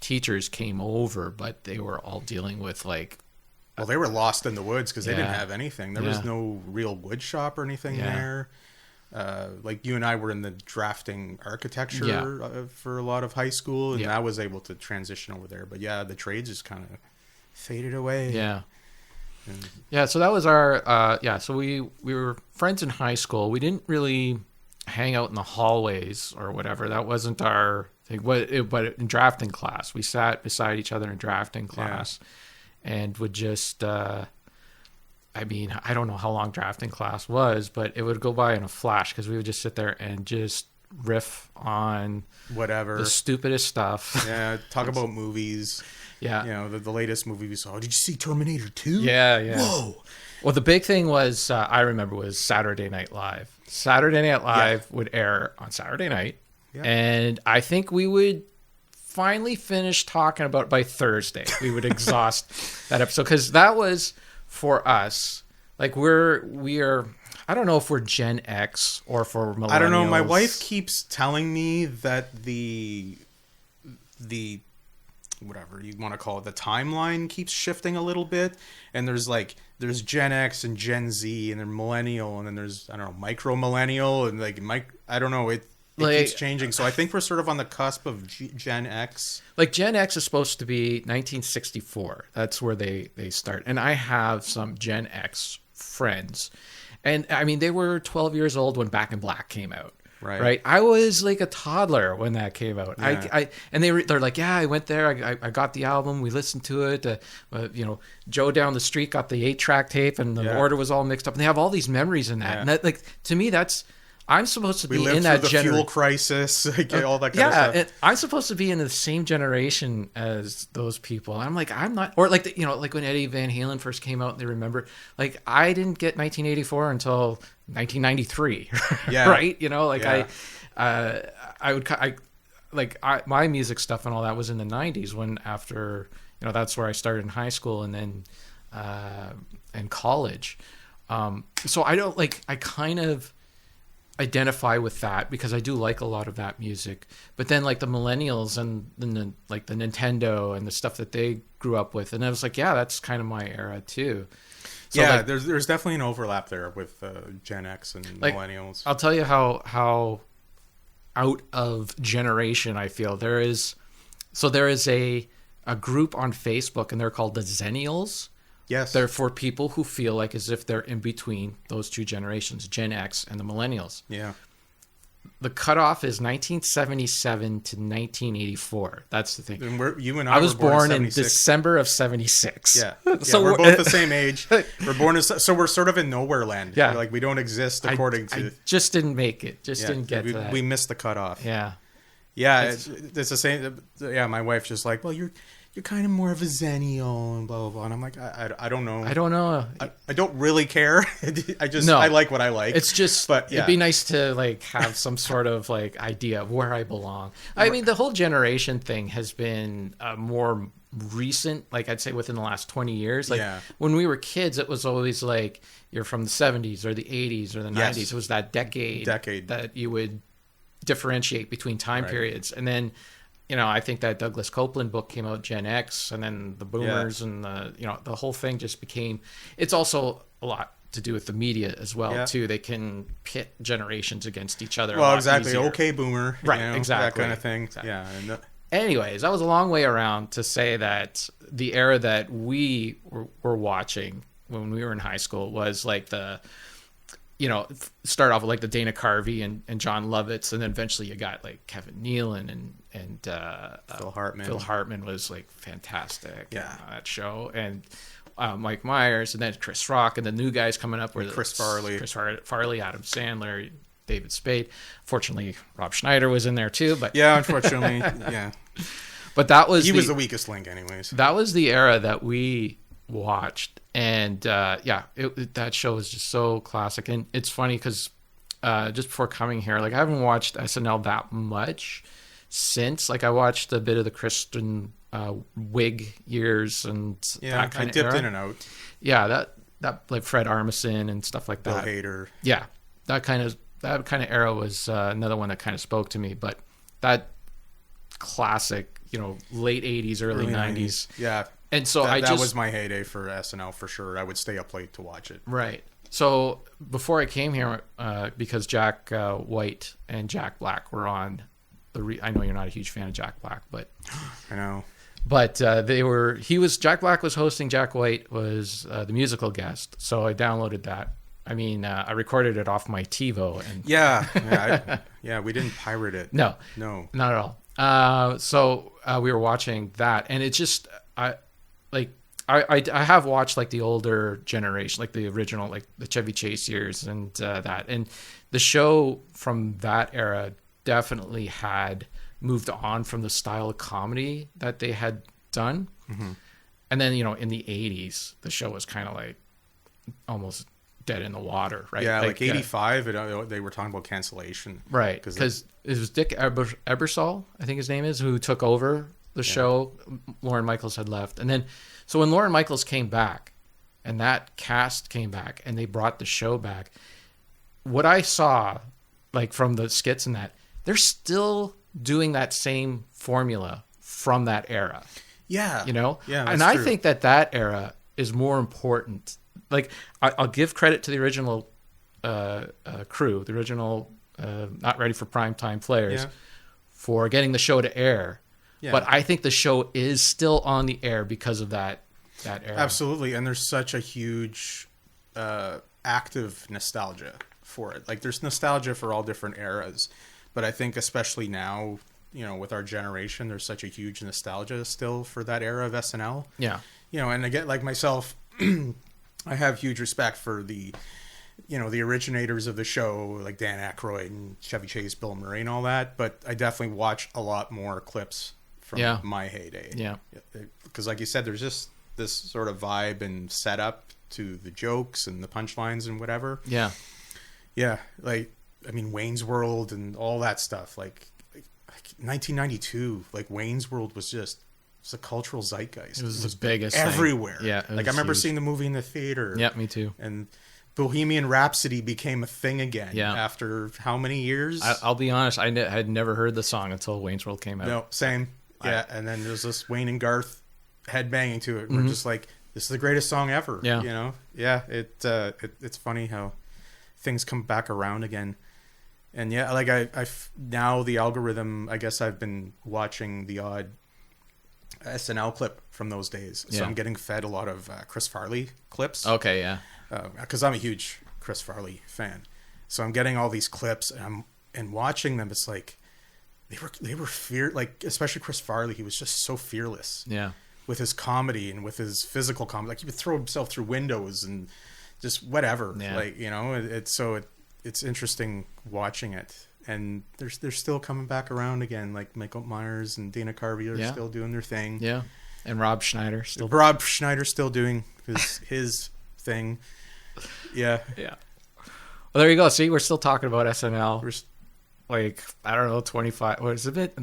S2: teachers came over, but they were all dealing with
S1: they were lost in the woods because they didn't have anything. There was no real wood shop or anything there. like you and I were in the drafting architecture for a lot of high school, and I was able to transition over there. But yeah, the trades just kind of faded away.
S2: Yeah. Yeah, so that was our so we were friends in high school. We didn't really hang out in the hallways or whatever. That wasn't our thing. But in drafting class, we sat beside each other in drafting class and would just I mean, I don't know how long drafting class was, but it would go by in a flash because we would just sit there and just riff on
S1: whatever,
S2: the stupidest stuff.
S1: Yeah, talk about movies.
S2: Yeah.
S1: You know, the latest movie we saw. Did you see Terminator 2?
S2: Yeah, yeah.
S1: Whoa.
S2: Well, the big thing was, I remember, was Saturday Night Live. Saturday Night Live would air on Saturday night. Yeah. And I think we would finally finish talking about it by Thursday. We would exhaust that episode. Because that was, for us, like we are... I don't know if we're Gen X or for millennials.
S1: I don't know. My wife keeps telling me that the whatever you want to call it, the timeline keeps shifting a little bit, and there's Gen X and Gen Z, and then millennial, and then there's, I don't know, micro millennial, and I don't know, it keeps changing. So I think we're sort of on the cusp of Gen X. Like
S2: Gen X is supposed to be 1964. That's where they start. And I have some Gen X friends, and I mean, they were 12 years old when Back in Black came out. Right. I was like a toddler when that came out. Yeah. And they're like, yeah, I went there. I got the album. We listened to it. Joe down the street got the 8-track tape, and the order was all mixed up. And they have all these memories in that. Yeah. And that, like, to me, I'm supposed to be in that generation. We lived through the fuel crisis, all that kind of stuff. I'm supposed to be in the same generation as those people. I'm like, I'm not. Or like, like when Eddie Van Halen first came out, and they remember, like, I didn't get 1984 until 1993. Yeah. Right? My music stuff and all that was in the 90s when after, that's where I started in high school and then in college. So I kind of identify with that because I do like a lot of that music. But then like the millennials and the Nintendo and the stuff that they grew up with, and I was like, yeah, that's kind of my era too. So
S1: there's definitely an overlap there with Gen X and millennials.
S2: I'll tell you how out of generation I feel. There is a group on Facebook, and they're called the Zennials.
S1: Yes.
S2: They're for people who feel like as if they're in between those two generations, Gen X and the millennials.
S1: Yeah.
S2: The cutoff is 1977 to 1984. That's the thing.
S1: And you and
S2: I was born
S1: in
S2: December of 76.
S1: Yeah. So we're both the same age. We're born so we're sort of in nowhere land. Yeah. Like we don't exist according to.
S2: I just didn't make it. Didn't get to that.
S1: We missed the cutoff.
S2: Yeah.
S1: Yeah. It's the same. Yeah. My wife's just like, well, you're kind of more of a zennial and blah, blah, blah. And I'm like, I don't know.
S2: I don't know.
S1: I don't really care. I like what I like.
S2: It's just, but it'd be nice to like have some sort of like idea of where I belong. I mean, the whole generation thing has been more recent, like I'd say within the last 20 years. Like when we were kids, it was always like, you're from the 70s or the 80s or the 90s. It was that decade that you would differentiate between time periods. And then, I think that Douglas Copeland book came out, Gen X, and then the boomers and the whole thing just became, it's also a lot to do with the media as well, too. They can pit generations against each other.
S1: Well, exactly. Easier. Okay, boomer.
S2: Right, exactly.
S1: That kind of thing.
S2: Exactly.
S1: Yeah.
S2: Anyways, that was a long way around to say that the era that we were watching when we were in high school was like the, start off with like the Dana Carvey and John Lovitz, and then eventually you got like Kevin Nealon and
S1: Phil Hartman.
S2: Phil Hartman was like fantastic. Yeah, on that show, and Mike Myers, and then Chris Rock, and the new guys coming up were
S1: Chris Farley,
S2: Adam Sandler, David Spade. Fortunately, Rob Schneider was in there too. But
S1: unfortunately,
S2: But that was
S1: he was the weakest link, anyways.
S2: That was the era that we watched, and that show is just so classic. And it's funny because just before coming here, like I haven't watched SNL that much since. Like I watched a bit of the Kristen Wiig years and that kind of era. I dipped
S1: in and out.
S2: Yeah, that like Fred Armisen and stuff like that.
S1: Bill Hader.
S2: Yeah, that kind of era was another one that kind of spoke to me. But that classic, late 80s, early 90s.
S1: Yeah.
S2: And so
S1: that was my heyday for SNL for sure. I would stay up late to watch it.
S2: Right. So before I came here, because Jack White and Jack Black were on I know you're not a huge fan of Jack Black, but
S1: I know.
S2: But Jack Black was hosting, Jack White was the musical guest. So I downloaded that. I mean, I recorded it off my TiVo. And
S1: We didn't pirate it.
S2: No,
S1: not
S2: at all. So we were watching that, and it just, I have watched like the older generation, like the original, like the Chevy Chase years and that. And the show from that era definitely had moved on from the style of comedy that they had done.
S1: Mm-hmm.
S2: And then, in the 80s, the show was kind of like almost dead in the water, right?
S1: Yeah, like 85, they were talking about cancellation.
S2: Right, because it was Dick Ebersol, I think his name is, who took over the show. Lorne Michaels had left. And then, so when Lorne Michaels came back, and that cast came back, and they brought the show back, what I saw, like from the skits and that, they're still doing that same formula from that era.
S1: Yeah.
S2: Yeah, and I think that era is more important. Like, I'll give credit to the original crew, the original not ready for primetime players, for getting the show to air. Yeah. But I think the show is still on the air because of that era.
S1: Absolutely. And there's such a huge active nostalgia for it. Like, there's nostalgia for all different eras. But I think especially now, with our generation, there's such a huge nostalgia still for that era of SNL.
S2: Yeah.
S1: And again, like myself, I have huge respect for the originators of the show, like Dan Aykroyd and Chevy Chase, Bill Murray and all that. But I definitely watch a lot more clips from my heyday.
S2: Yeah.
S1: Because like you said, there's just this sort of vibe and setup to the jokes and the punchlines and whatever.
S2: Yeah.
S1: Yeah. Like, I mean, Wayne's World and all that stuff. Like 1992, like Wayne's World was just a cultural zeitgeist.
S2: It was the biggest
S1: everywhere.
S2: thing. Yeah,
S1: like I remember seeing the movie in the theater.
S2: Yeah, me too.
S1: And Bohemian Rhapsody became a thing again.
S2: Yeah.
S1: After how many years?
S2: I'll be honest, I had never heard the song until Wayne's World came out.
S1: No, same. Yeah, and then there's this Wayne and Garth headbanging to it. And we're just like, this is the greatest song ever.
S2: Yeah.
S1: Yeah. It's funny how things come back around again. And yeah, like I now the algorithm, I guess I've been watching the odd SNL clip from those days. So I'm getting fed a lot of Chris Farley clips.
S2: Okay, yeah.
S1: Because I'm a huge Chris Farley fan. So I'm getting all these clips and watching them. It's like they were like, especially Chris Farley, he was just so fearless.
S2: Yeah.
S1: With his comedy and with his physical comedy. Like he would throw himself through windows and just whatever. Yeah. Like, it's interesting watching it, and they're still coming back around again. Like Michael Myers and Dana Carvey are still doing their thing.
S2: Yeah, and Rob Schneider still
S1: doing his thing. Yeah.
S2: Well, there you go. See, we're still talking about SNL. Like, I don't know, 25. What is it?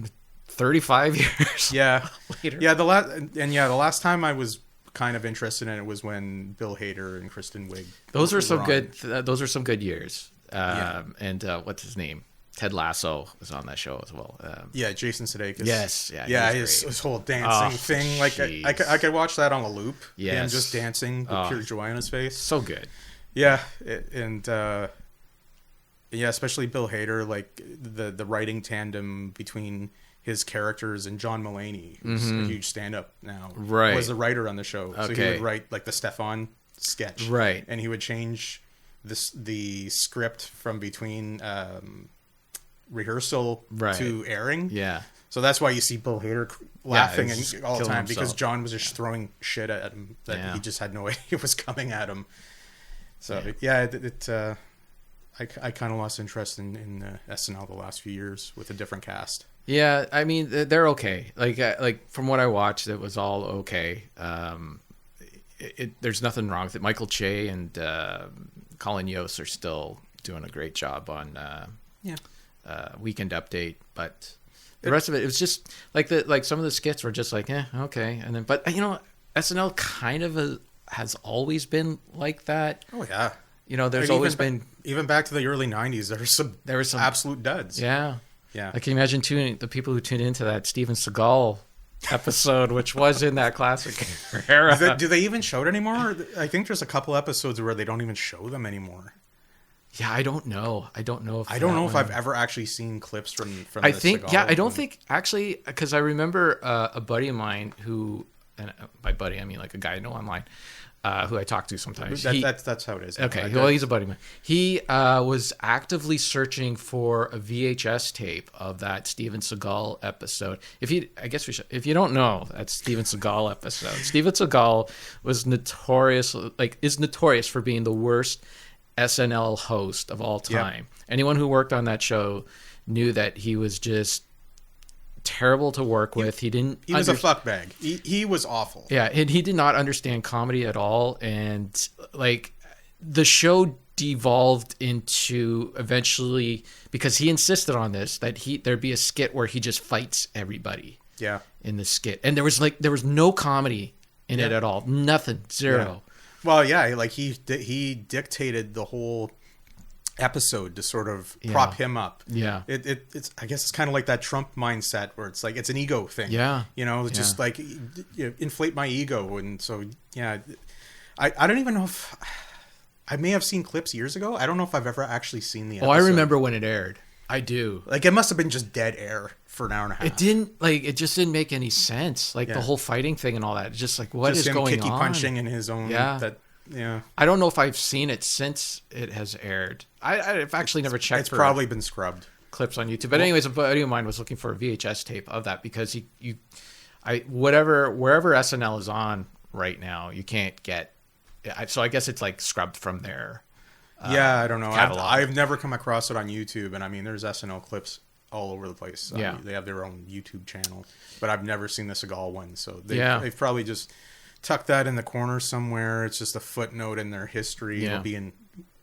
S2: 35 years.
S1: Yeah.
S2: Later.
S1: Yeah. The last time I was kind of interested in it was when Bill Hader and Kristen Wiig.
S2: Those are some good. Those are some good years. And what's his name? Ted Lasso was on that show as well.
S1: Jason Sudeikis.
S2: Yes,
S1: his whole dancing thing. Like I could watch that on a loop.
S2: Yes,
S1: him just dancing with pure joy on his face.
S2: So good.
S1: Yeah, especially Bill Hader. Like the writing tandem between his characters and John Mulaney, who's a huge stand-up now.
S2: Right,
S1: was the writer on the show.
S2: Okay.
S1: So he would write like the Stefan sketch.
S2: Right,
S1: and he would change the script from between rehearsal to airing.
S2: Yeah.
S1: So that's why you see Bill Hader laughing all the time, because John was just throwing shit at him that he just had no idea was coming at him. So I kind of lost interest in SNL the last few years with a different cast.
S2: Yeah, I mean they're okay. Like from what I watched, it was all okay. There's nothing wrong with it. Michael Che and Colin Yost are still doing a great job on Weekend Update, but the rest of it was just like some of the skits were just like okay, and then but SNL kind of has always been like that.
S1: Oh yeah,
S2: there's always been
S1: even back to the early '90s. There were some absolute duds.
S2: Yeah.
S1: Yeah.
S2: I can imagine the people who tuned into that Steven Seagal episode, which was in that classic era.
S1: Do they even show it anymore? I think there's a couple episodes where they don't even show them anymore.
S2: Yeah, I don't know. I don't know if
S1: I've ever actually seen clips from.
S2: I think I don't think actually, because I remember a buddy of mine who, and by buddy I mean like a guy I know online, who I talk to sometimes.
S1: That's how it is.
S2: Okay, well, he's a buddy of mine. He was actively searching for a VHS tape of that Steven Seagal episode. If you don't know that Steven Seagal episode, Steven Seagal was notorious for being the worst SNL host of all time. Yep. Anyone who worked on that show knew that he was just terrible to work with. He was
S1: a fuckbag. He was awful.
S2: Yeah, and he did not understand comedy at all. And like the show devolved into eventually, because he insisted on this, that there'd be a skit where he just fights everybody.
S1: Yeah.
S2: In the skit, and there was no comedy in it at all. Nothing. Zero.
S1: Yeah. Well, yeah, like he dictated the whole episode to sort of prop him up.
S2: Yeah.
S1: It's I guess it's kind of like that Trump mindset where it's like it's an ego thing.
S2: Yeah.
S1: Just like inflate my ego, and so I don't even know if I may have seen clips years ago. I don't know if I've ever actually seen the episode.
S2: Oh, I remember when it aired. I do.
S1: Like it must have been just dead air for an hour and a half.
S2: It just didn't make any sense. Like the whole fighting thing and all that. It's just like what is going on?
S1: Punching in his own. Yeah.
S2: I don't know if I've seen it since it has aired. I've actually never checked.
S1: It's probably been scrubbed.
S2: Clips on YouTube. But anyways, a buddy of mine was looking for a VHS tape of that because wherever SNL is on right now, you can't get. So I guess it's like scrubbed from there.
S1: I don't know. I've never come across it on YouTube, and I mean, there's SNL clips all over the place.
S2: Yeah,
S1: they have their own YouTube channel, but I've never seen the Seagal one. So they've probably just tucked that in the corner somewhere. It's just a footnote in their history. It'll be in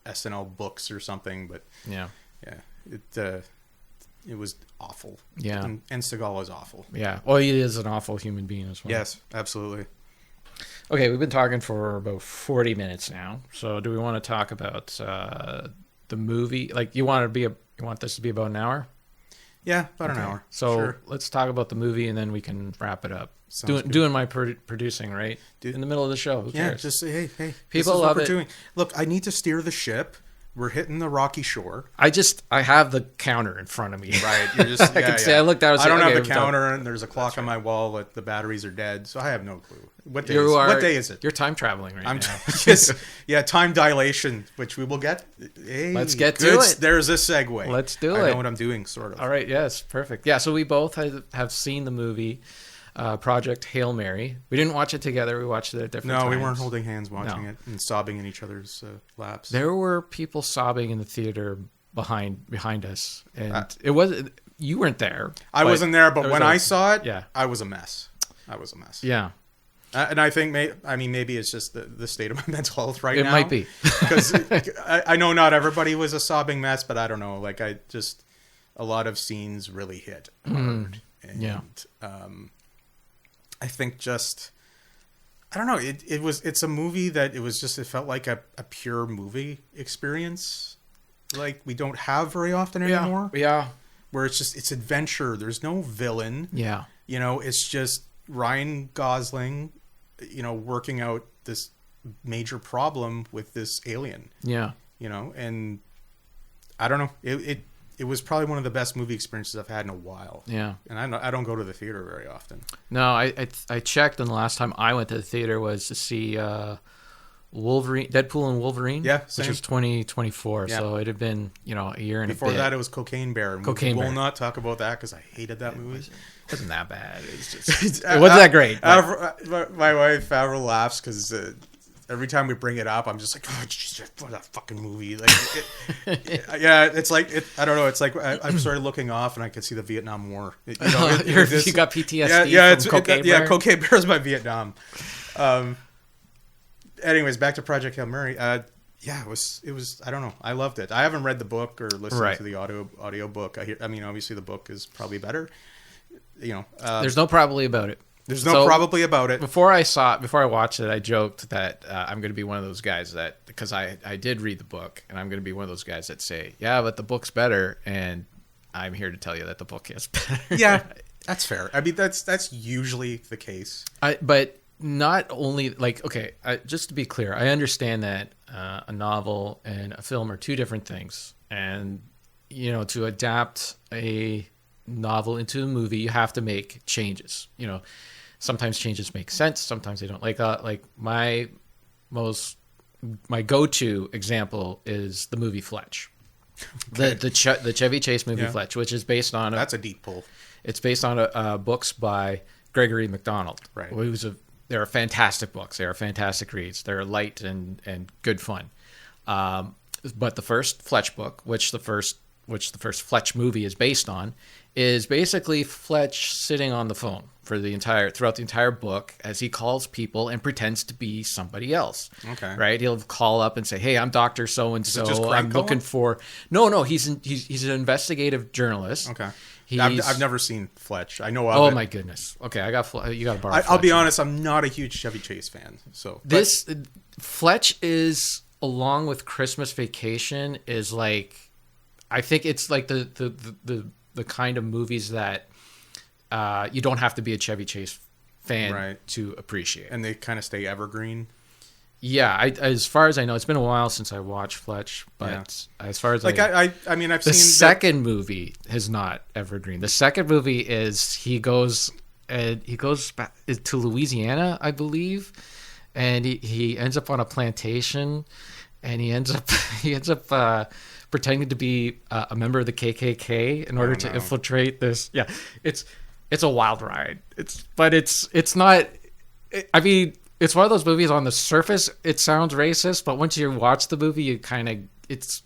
S1: SNL books or something. But it was awful.
S2: Yeah,
S1: and Seagal is awful.
S2: Yeah, well, he is an awful human being as well.
S1: Yes, absolutely.
S2: Okay, we've been talking for about 40 minutes now. So, do we want to talk about the movie? Like, you want this to be about an hour?
S1: Yeah, about an hour.
S2: So let's talk about the movie, and then we can wrap it up. Doing my producing right in the middle of the show. Who cares?
S1: Just say, hey,
S2: people love it.
S1: Doing. Look, I need to steer the ship. We're hitting the rocky shore.
S2: I have the counter in front of me.
S1: Right. You're just,
S2: I can say I looked out.
S1: I don't have the counter, and there's a clock on my wall that the batteries are dead, so I have no clue. What day is it?
S2: You're time traveling right
S1: now. Time dilation, which we will get. Hey,
S2: let's get to it.
S1: There's a segue.
S2: Let's do it.
S1: I know what I'm doing, sort of.
S2: All right. Yes. Perfect. Yeah. So we both have seen the movie Project Hail Mary. We didn't watch it together. We watched it at different times.
S1: No, we weren't holding hands watching it and sobbing in each other's laps.
S2: There were people sobbing in the theater behind us, and it was you weren't there.
S1: I wasn't there, but when I saw it, I was a mess.
S2: Yeah.
S1: And I think, maybe it's just the state of my mental health right now.
S2: It might be.
S1: Because I know not everybody was a sobbing mess, but I don't know. Like, a lot of scenes really hit hard. And, I think I don't know. It's a movie that it felt like a pure movie experience. Like, we don't have very often anymore.
S2: Yeah.
S1: Where it's adventure. There's no villain.
S2: Yeah.
S1: It's just Ryan Gosling, working out this major problem with this alien.
S2: Yeah.
S1: And I don't know. It was probably one of the best movie experiences I've had in a while.
S2: Yeah.
S1: And I don't go to the theater very often.
S2: No, I checked, and the last time I went to the theater was to see Deadpool and Wolverine.
S1: Yeah, same.
S2: Which was 2024. Yeah. So it had been, a year and
S1: Before
S2: a bit.
S1: that, it was Cocaine Bear. We will not talk about that because I hated that movie.
S2: It wasn't that bad. It wasn't that great.
S1: My wife Avril laughs because every time we bring it up, I'm just like, oh, Jesus, what a fucking movie! Like, it's like I don't know. It's like I'm sort of looking off, and I can see the Vietnam War. You
S2: got PTSD. From Cocaine Bear?
S1: Cocaine Bear is my Vietnam. Anyways, back to Project Hail Mary. It was. I don't know. I loved it. I haven't read the book or listened to the audio book. Obviously the book is probably better.
S2: There's no probably about it.
S1: There's no probably about it.
S2: Before I watched it, I joked that I'm going to be one of those guys that, because I did read the book, and I'm going to be one of those guys that say, yeah, but the book's better, and I'm here to tell you that the book is better.
S1: Yeah. That's fair. I mean, that's usually the case.
S2: But not only like, okay, just to be clear, I understand that a novel and a film are two different things, and to adapt a novel into a movie, you have to make changes. Sometimes changes make sense, sometimes they don't. Like my go-to example is the movie Fletch. Okay. The Chevy Chase movie Fletch, which is based on
S1: that's a deep pull.
S2: It's based on books by Gregory MacDonald.
S1: Right.
S2: They're fantastic books. They are fantastic reads. They're light and good fun. But the first Fletch book, which the first Fletch movie is based on, is basically Fletch sitting on the phone throughout the entire book as he calls people and pretends to be somebody else.
S1: Okay.
S2: Right? He'll call up and say, "Hey, I'm Dr. So-and-so. I'm looking for..." No, he's an investigative journalist.
S1: Okay. I've never seen Fletch. I know of it.
S2: Oh my goodness. Okay, you got to borrow.
S1: I'll be honest. I'm not a huge Chevy Chase fan. So
S2: Fletch is, along with Christmas Vacation, is like, I think it's like the kind of movies that you don't have to be a Chevy Chase fan to appreciate,
S1: and they kind of stay evergreen.
S2: Yeah, as far as I know, it's been a while since I watched Fletch, but as far as
S1: I mean, I've seen
S2: the second movie is not evergreen. The second movie is he goes back to Louisiana, I believe, and he ends up on a plantation, and he ends up pretending to be a member of the KKK in order to infiltrate this. Yeah, it's a wild ride. It's not. I mean, it's one of those movies. On the surface, it sounds racist, but once you watch the movie, you kind of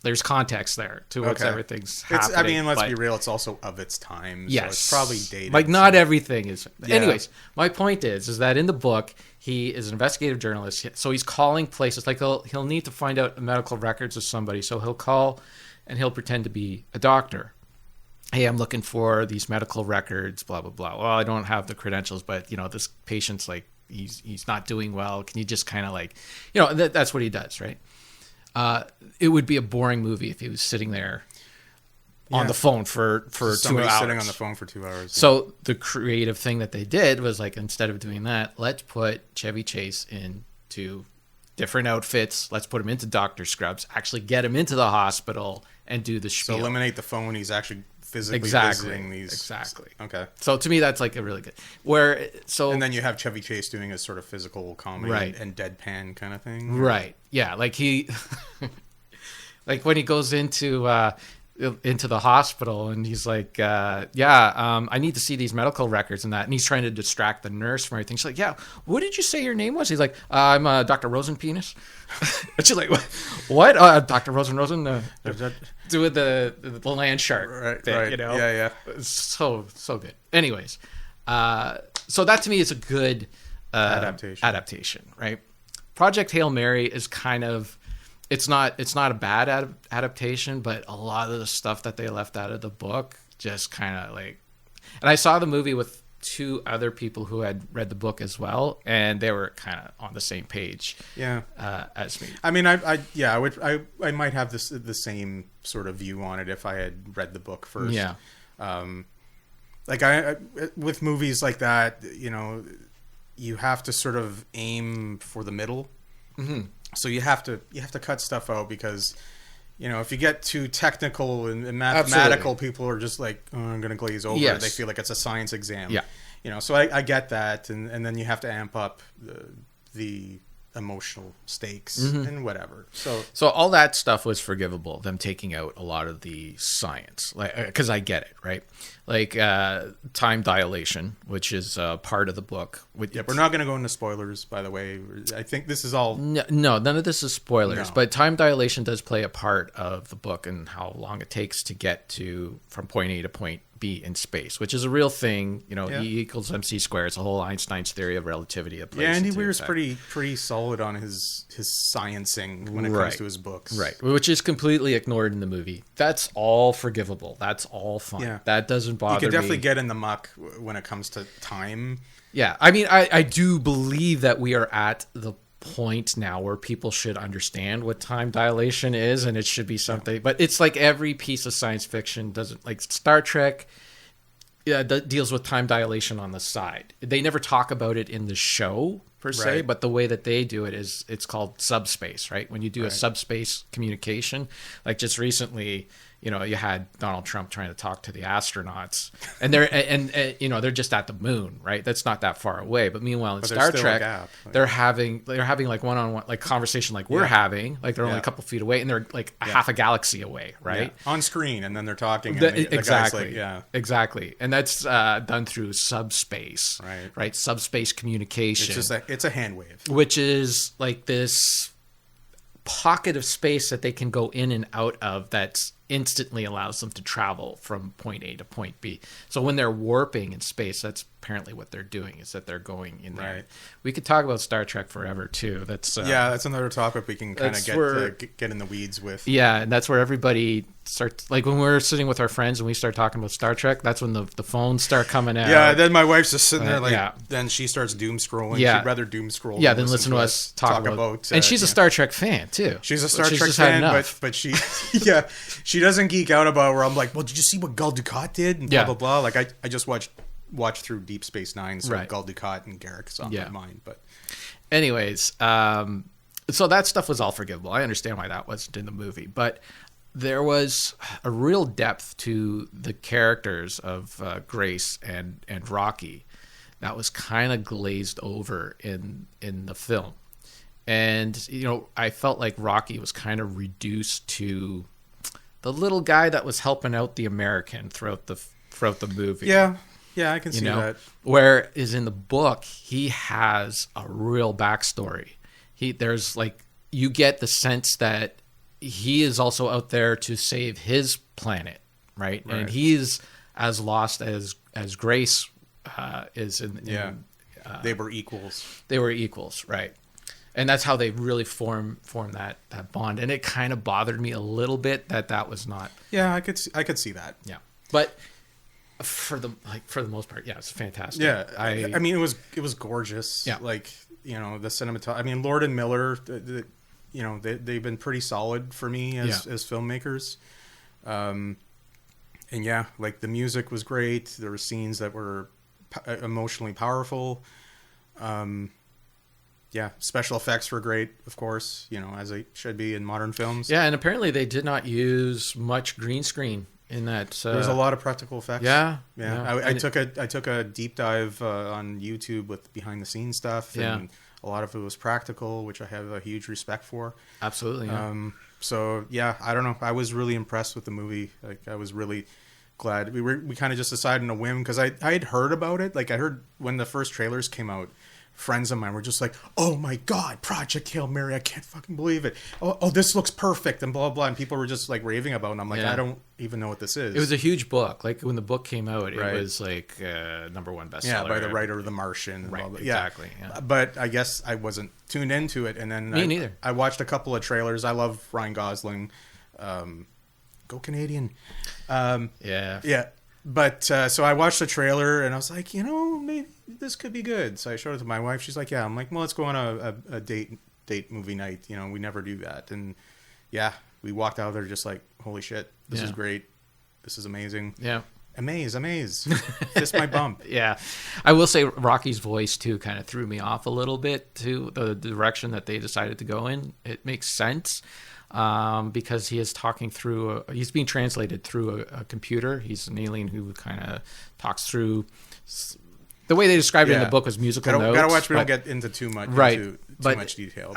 S2: there's context there to what's everything's happening.
S1: I mean, let's be real. It's also of its time.
S2: Yes,
S1: so it's probably dated.
S2: Like not everything is. Yeah. Anyways, my point is that in the book, he is an investigative journalist, so he's calling places. Like he'll need to find out medical records of somebody, so he'll call and he'll pretend to be a doctor. Hey, I'm looking for these medical records, blah, blah, blah. Well, I don't have the credentials, but, this patient's like, he's not doing well. Can you just kind of like, that's what he does, right? It would be a boring movie if he was sitting there on the phone for 2 hours.
S1: Somebody sitting on the phone for 2 hours.
S2: So the creative thing that they did was like, instead of doing that, let's put Chevy Chase into different outfits. Let's put him into doctor scrubs, actually get him into the hospital and do the spiel.
S1: So eliminate the phone. He's actually physically visiting these.
S2: Exactly.
S1: Okay.
S2: So to me, that's like a really good. And
S1: then you have Chevy Chase doing a sort of physical comedy and deadpan kind of thing.
S2: Right. Yeah. Like like when he goes into the hospital and he's like, I need to see these medical records and that. And he's trying to distract the nurse from everything. She's like, yeah, what did you say your name was? He's like, I'm Dr. Rosenpenis. And she's like, what? Dr. Rosen, doing the land shark thing,
S1: Yeah.
S2: So good. Anyways, so that to me is a good adaptation, right? Project Hail Mary is kind of, it's not a bad adaptation, but a lot of the stuff that they left out of the book just kind of like. And I saw the movie with 2 other people who had read the book as well, and they were kind of on the same page.
S1: Yeah.
S2: As me.
S1: I mean, I might have the same sort of view on it if I had read the book first.
S2: Yeah.
S1: Like I with movies like that, you have to sort of aim for the middle.
S2: Mm-hmm.
S1: So you have to cut stuff out because, if you get too technical and mathematical, people are just like, oh, I'm going to glaze over.
S2: Yes.
S1: They feel like it's a science exam.
S2: Yeah.
S1: So I get that. And then you have to amp up the emotional stakes and whatever.
S2: So all that stuff was forgivable, them taking out a lot of the science, like, because I get it, right? Like time dilation, which is part of the book.
S1: We're not going to go into spoilers, by the way. I think this is all...
S2: No, none of this is spoilers, but time dilation does play a part of the book and how long it takes to get from point A to point B in space, which is a real thing. E equals MC squared. It's a whole Einstein's theory of relativity.
S1: Andy Weir's pretty solid on his sciencing when it comes to his books.
S2: Right, which is completely ignored in the movie. That's all forgivable. That's all fine. Yeah. That doesn't bother me.
S1: You can definitely get in the muck when it comes to time.
S2: Yeah, I mean, I do believe that we are at the point now where people should understand what time dilation is, and it should be something. But it's like every piece of science fiction doesn't, like Star Trek. Yeah, that deals with time dilation on the side. They never talk about it in the show per se,
S1: Right.
S2: but the way that they do it is it's called subspace, right? When you do a
S1: Right.
S2: subspace communication, like just recently, you had Donald Trump trying to talk to the astronauts, and they're just at the moon, right? That's not that far away. But meanwhile, in
S1: But there's
S2: Star
S1: still a
S2: Trek,
S1: gap. Like-
S2: they're having like one-on-one like conversation like we're
S1: Yeah.
S2: having, like they're only a
S1: Yeah.
S2: couple feet away, and they're like a half a galaxy away, right?
S1: Yeah. On screen, and then they're talking. And the guy's
S2: Exactly.
S1: like, yeah.
S2: Exactly. And that's done through subspace.
S1: Right.
S2: Right. Subspace communication.
S1: It's a hand wave.
S2: Which is like this pocket of space that they can go in and out of that's instantly allows them to travel from point A to point B. So when they're warping in space, that's apparently what they're doing, is that they're going in there.
S1: Right.
S2: We could talk about Star Trek forever too. That's
S1: That's another topic we can kind of
S2: that's
S1: get in the weeds with.
S2: yeah, and that's where everybody starts, like when we're sitting with our friends and we start talking about Star Trek, that's when the phones start coming out.
S1: Yeah, then my wife's just sitting there like,
S2: yeah.
S1: then she starts doom scrolling.
S2: Yeah.
S1: She'd rather doom scroll.
S2: Yeah, then listen to us talk about
S1: and
S2: and she's a Star Trek fan too.
S1: She's a Star
S2: She's
S1: Trek
S2: just had
S1: fan,
S2: enough.
S1: but she, yeah, she doesn't geek out about where I'm like, well, did you see what Gul Dukat did? And blah,
S2: Yeah.
S1: blah, blah. Like, I just watched through Deep Space Nine, so
S2: Right.
S1: Gul Dukat and Garrick's on
S2: Yeah.
S1: my mind. But
S2: Anyways, so that stuff was all forgivable. I understand why that wasn't in the movie, but there was a real depth to the characters of Grace and Rocky that was kind of glazed over in the film. And I felt like Rocky was kind of reduced to the little guy that was helping out the American throughout the movie.
S1: yeah, I can see that.
S2: Whereas in the book, he has a real backstory. There's like, you get the sense that he is also out there to save his planet, right? And he's as lost as Grace is in
S1: They were equals.
S2: they were equals, right? And that's how they really form that bond. And it kind of bothered me a little bit that was not.
S1: Yeah, I could see that.
S2: Yeah, but for the most part, yeah, it's fantastic.
S1: Yeah, I mean, it was gorgeous.
S2: Yeah.
S1: Like, the cinematography. I mean, Lord and Miller, they've been pretty solid for me as filmmakers. And yeah, like the music was great. There were scenes that were emotionally powerful. Yeah, special effects were great, of course, as they should be in modern films.
S2: Yeah, and apparently they did not use much green screen in that.
S1: There's a lot of practical effects.
S2: Yeah.
S1: I took a deep dive on YouTube with behind the scenes stuff.
S2: Yeah.
S1: And a lot of it was practical, which I have a huge respect for.
S2: Absolutely. Yeah.
S1: So yeah, I don't know. I was really impressed with the movie. Like, I was really glad. We kind of just decided on a whim because I had heard about it. Like, I heard when the first trailers came out, friends of mine were just like, "Oh my God, Project Hail Mary! I can't fucking believe it! Oh, this looks perfect!" and blah blah. And people were just like raving about it. And I'm like,
S2: Yeah.
S1: I don't even know what this is.
S2: It was a huge book. Like when the book came out, it
S1: Right.
S2: was like #1 bestseller.
S1: Yeah, by the writer of The Martian. And
S2: Right,
S1: blah, blah.
S2: exactly, yeah.
S1: But I guess I wasn't tuned into it, and then
S2: Me neither.
S1: I watched a couple of trailers. I love Ryan Gosling. Go Canadian.
S2: Yeah.
S1: Yeah. But so I watched the trailer and I was like, maybe this could be good. So I showed it to my wife. She's like, yeah. I'm like, well, let's go on a date movie night. We never do that. And yeah, we walked out there just like, holy shit, this is great. This is amazing.
S2: Yeah.
S1: Amaze. Fist my bump.
S2: Yeah. I will say Rocky's voice too kind of threw me off a little bit to the direction that they decided to go in. It makes sense. Because he is talking through, he's being translated through a computer. He's an alien who kind of talks through. The way they described it in the book was musical notes.
S1: Gotta watch. We don't get into too much,
S2: right?
S1: Too
S2: But
S1: much detail.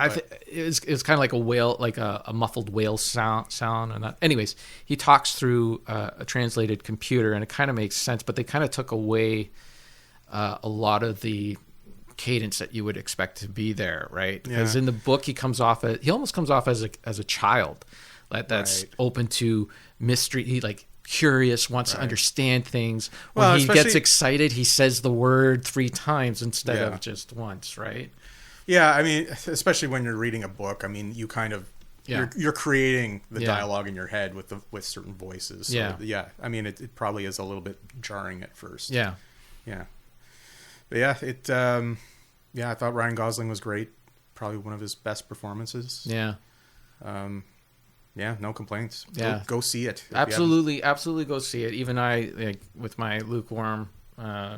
S2: It's kind of like a whale, like a muffled whale sound. And that. Anyways, he talks through a translated computer, and it kind of makes sense. But they kind of took away a lot of the cadence that you would expect to be there, right? Because in the book he almost comes off as a child that's open to mystery. He like curious, wants to understand things. When he gets excited, he says the word 3 times instead of just once, right?
S1: Yeah, I mean, especially when you're reading a book, I mean, you kind of you're creating the dialogue in your head with certain voices. So, I mean, it probably is a little bit jarring at first.
S2: Yeah.
S1: But I thought Ryan Gosling was great. Probably one of his best performances.
S2: Yeah.
S1: Yeah, no complaints.
S2: Yeah.
S1: Go see it.
S2: Absolutely go see it. Even I, like, with my lukewarm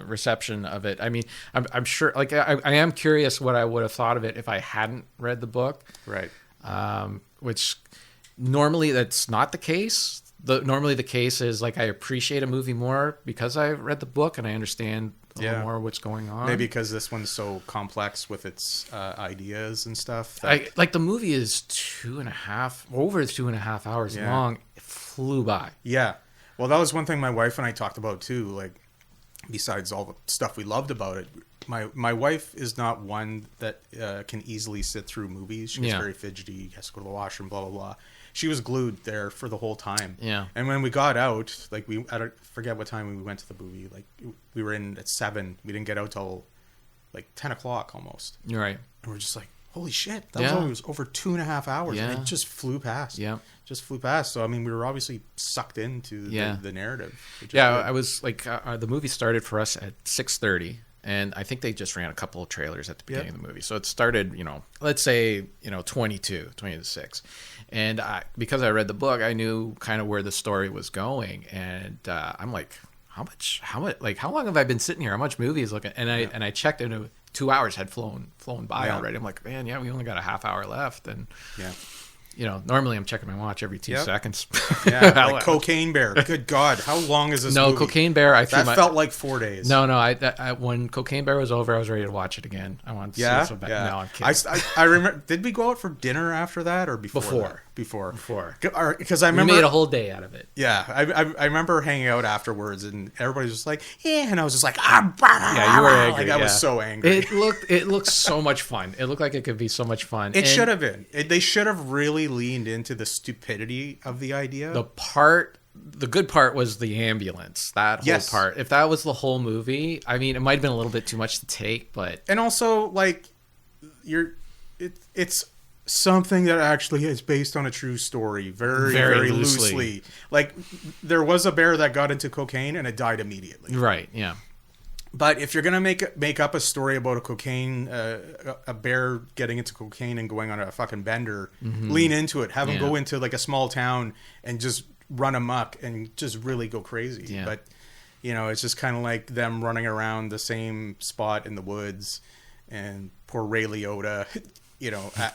S2: reception of it. I mean, I'm sure, like, I am curious what I would have thought of it if I hadn't read the book.
S1: Right.
S2: Which normally that's not the case. Normally the case is, like, I appreciate a movie more because I read the book and I understand a little more what's going on.
S1: Maybe because this one's so complex with its ideas and stuff.
S2: Like, the movie is over 2.5 hours long. It flew by.
S1: Yeah. Well, that was one thing my wife and I talked about too. Like, besides all the stuff we loved about it, my wife is not one that can easily sit through movies. She's very fidgety, has to go to the washroom, blah, blah, blah. She was glued there for the whole time.
S2: Yeah.
S1: And when we got out, like, I don't forget what time we went to the movie. Like, we were in at 7. We didn't get out till like 10 o'clock almost.
S2: You're right.
S1: And we're just like, holy shit. That was over 2.5 hours.
S2: Yeah.
S1: And it just flew past.
S2: Yeah.
S1: Just flew past. So, I mean, we were obviously sucked into the narrative.
S2: I was like, the movie started for us at 6:30. And I think they just ran a couple of trailers at the beginning of the movie. So it started, let's say, 20 to 6. And because I read the book, I knew kind of where the story was going. And I'm like, how long have I been sitting here? How much movie is looking? And I checked, and 2 hours had flown by already. I'm like, man, we only got a half hour left. And normally I'm checking my watch every 2 seconds.
S1: Yeah, like Cocaine Bear. Good God, how long is this movie?
S2: No, Cocaine Bear,
S1: felt like 4 days.
S2: No, when Cocaine Bear was over, I was ready to watch it again. I wanted to see it so bad.
S1: Yeah.
S2: No, I'm kidding.
S1: I remember, did we go out for dinner after that or before? Before. Because I remember...
S2: We made a whole day out of it.
S1: Yeah, I remember hanging out afterwards, and everybody was just like, yeah, and I was just like,
S2: yeah, you were angry.
S1: Like, I was so angry.
S2: It looked so much fun. It looked like it could be so much fun.
S1: It should have been. They should have really leaned into the stupidity of the idea.
S2: The good part was the ambulance. That whole part. If that was the whole movie, I mean, it might have been a little bit too much to take, but... And
S1: also, like, it's something that actually is based on a true story, very, very loosely. Like, there was a bear that got into cocaine and it died immediately.
S2: Right, yeah.
S1: But if you're gonna make up a story about a bear getting into cocaine and going on a fucking bender, lean into it. Have them go into like a small town and just run amok and just really go crazy.
S2: Yeah.
S1: But it's just kind of like them running around the same spot in the woods, and poor Ray Liotta,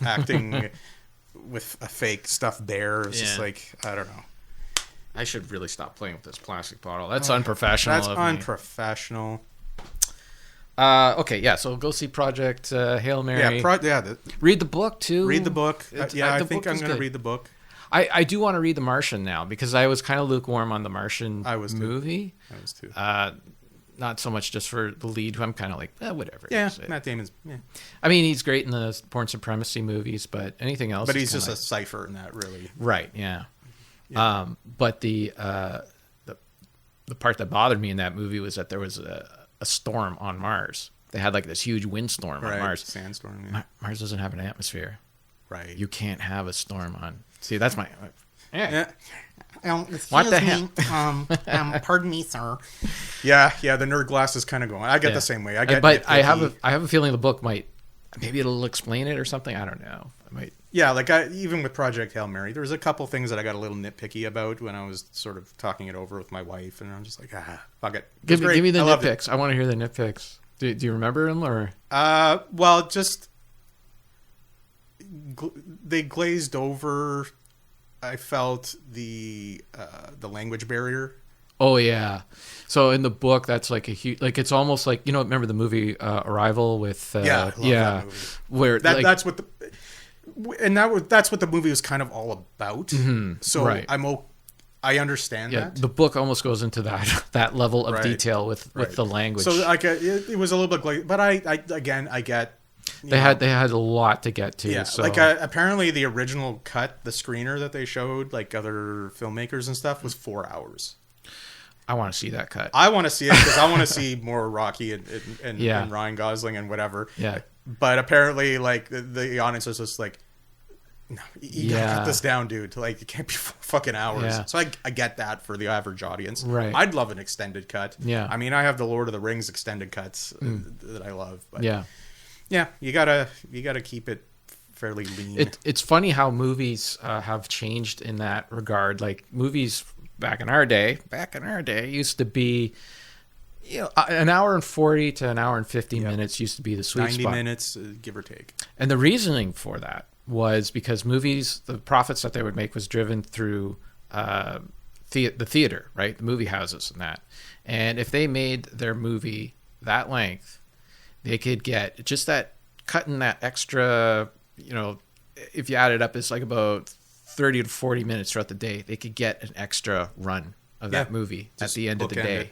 S1: acting with a fake stuffed bear. It's just like, I don't know.
S2: I should really stop playing with this plastic bottle. That's unprofessional.
S1: That's unprofessional.
S2: Okay, yeah. So go see Project Hail Mary. Read the book too.
S1: Read the book. I think I'm going to read the book.
S2: I do want to read The Martian now, because I was kind of lukewarm on The Martian movie.
S1: I was too.
S2: Not so much just for the lead, who I'm kind of like, whatever.
S1: Yeah, Matt Damon's. Yeah.
S2: I mean, he's great in the porn supremacy movies, but anything else.
S1: But he's just a cipher in that, really.
S2: Right. Yeah. But the part that bothered me in that movie was that there was a storm on Mars. They had like this huge windstorm on Mars.
S1: Sandstorm. Yeah.
S2: Mars doesn't have an atmosphere.
S1: Right.
S2: You can't have a storm on. See, that's my.
S3: What the hell? Pardon me, sir.
S1: Yeah. The nerd glass is kind of going. I get the same way.
S2: I have a feeling the book might. Maybe it'll explain it or something. I don't know. I might.
S1: Yeah, like even with Project Hail Mary, there was a couple things that I got a little nitpicky about when I was sort of talking it over with my wife, and I'm just like, fuck it.
S2: Give me the nitpicks. I want to hear the nitpicks. Do you remember them or?
S1: Well, just they glazed over. I felt the language barrier.
S2: Oh yeah. So in the book, that's like a huge, like it's almost like, remember the movie Arrival with
S1: that movie.
S2: Where
S1: that's what that's what the movie was kind of all about.
S2: Mm-hmm,
S1: so
S2: right.
S1: I understand that.
S2: The book almost goes into that level of detail with the language.
S1: So like it was a little bit glazed, but I get.
S2: They had a lot to get to.
S1: Yeah,
S2: so.
S1: like apparently the original cut, the screener that they showed, like other filmmakers and stuff, was 4 hours.
S2: I want to see that cut.
S1: I want to see it because I want to see more Rocky and Ryan Gosling and whatever.
S2: Yeah.
S1: But apparently, like the audience was just like, no, you gotta cut this down, dude. Like it can't be fucking hours.
S2: Yeah.
S1: So I get that for the average audience.
S2: Right.
S1: I'd love an extended cut.
S2: Yeah.
S1: I mean, I have the Lord of the Rings extended cuts that I love. But
S2: yeah.
S1: Yeah, you gotta keep it fairly lean.
S2: It's funny how movies have changed in that regard. Like movies back in our day used to be, an hour and 40 to an hour and 50 minutes used to be the sweet
S1: 90
S2: spot.
S1: minutes, give or take.
S2: And the reasoning for that was because movies, the profits that they would make was driven through the theater, right? The movie houses and that. And if they made their movie that length, they could get just that, cutting that extra, if you add it up, it's like about 30 to 40 minutes throughout the day. They could get an extra run of that movie at the end of the day.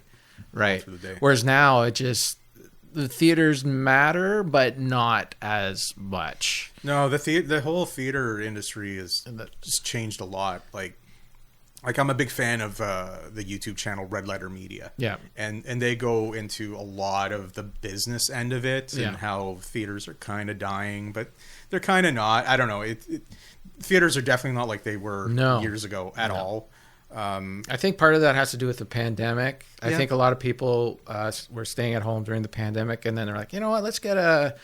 S2: Right. Whereas now the theaters matter, but not as much.
S1: No, the whole theater industry has just changed a lot. Like I'm a big fan of the YouTube channel Red Letter Media. Yeah. And they go into a lot of the business end of it and how theaters are kind of dying, but they're kind of not. I don't know. Theaters are definitely not like they were years ago at all.
S2: I think part of that has to do with the pandemic. I think a lot of people were staying at home during the pandemic, and then they're like, you know what, let's get a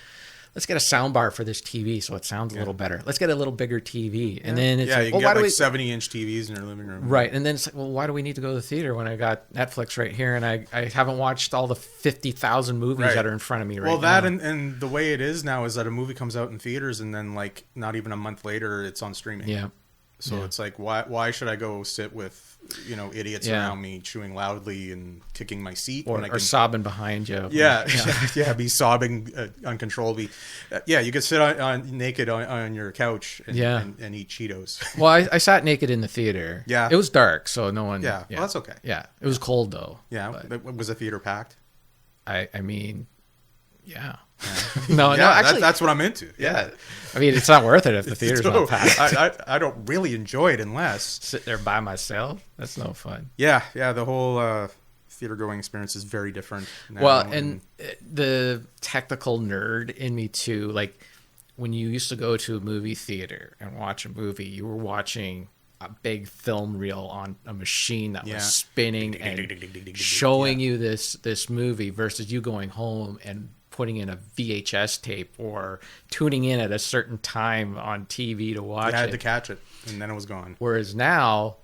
S2: sound bar for this TV so it sounds a little better. Let's get a little bigger TV. And then it's
S1: you can get 70-inch TVs in your living room.
S2: Right. And then it's like, well, why do we need to go to the theater when I got Netflix right here and I haven't watched all the 50,000 movies that are in front of me right now?
S1: Well, that and the way it is now is that a movie comes out in theaters and then like not even a month later it's on streaming. Yeah. So it's like, why should I go sit with, idiots around me chewing loudly and kicking my seat
S2: or sobbing behind you?
S1: Be sobbing uncontrollably. You could sit on naked on your couch and eat Cheetos.
S2: Well, I sat naked in the theater. Yeah, it was dark, so no one.
S1: Well, that's okay.
S2: Yeah, it was cold though.
S1: Yeah, was the theater packed?
S2: I mean, yeah.
S1: No, actually, that's what I'm into.
S2: Yeah. I mean, it's not worth it if the theater's not packed.
S1: I don't really enjoy it unless
S2: sit there by myself. That's no fun.
S1: Yeah. The whole theater going experience is very different now.
S2: Well, and the technical nerd in me too. Like when you used to go to a movie theater and watch a movie, you were watching a big film reel on a machine that was spinning and showing you this movie versus you going home and putting in a VHS tape or tuning in at a certain time on TV to watch it.
S1: I had to catch it, and then it was gone.
S2: Whereas now,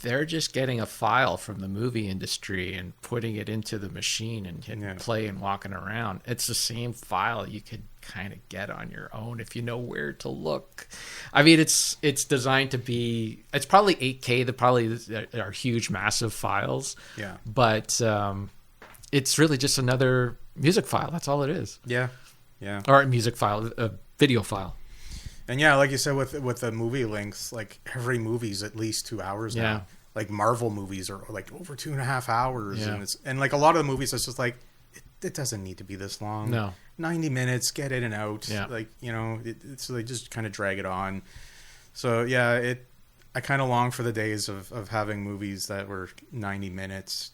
S2: they're just getting a file from the movie industry and putting it into the machine and hitting play and walking around. It's the same file you could kind of get on your own if you know where to look. I mean, it's designed to be... It's probably 8K. They probably are huge, massive files. Yeah. But it's really just another music file. That's all it is. Yeah. Or a music file, a video file.
S1: And like you said, with the movie lengths, like every movie's at least 2 hours now. Like Marvel movies are like over 2.5 hours, and like a lot of the movies, it's just like it doesn't need to be this long. No, 90 minutes, get in and out. Yeah, like so they just kind of drag it on. So I kind of long for the days of having movies that were 90 minutes.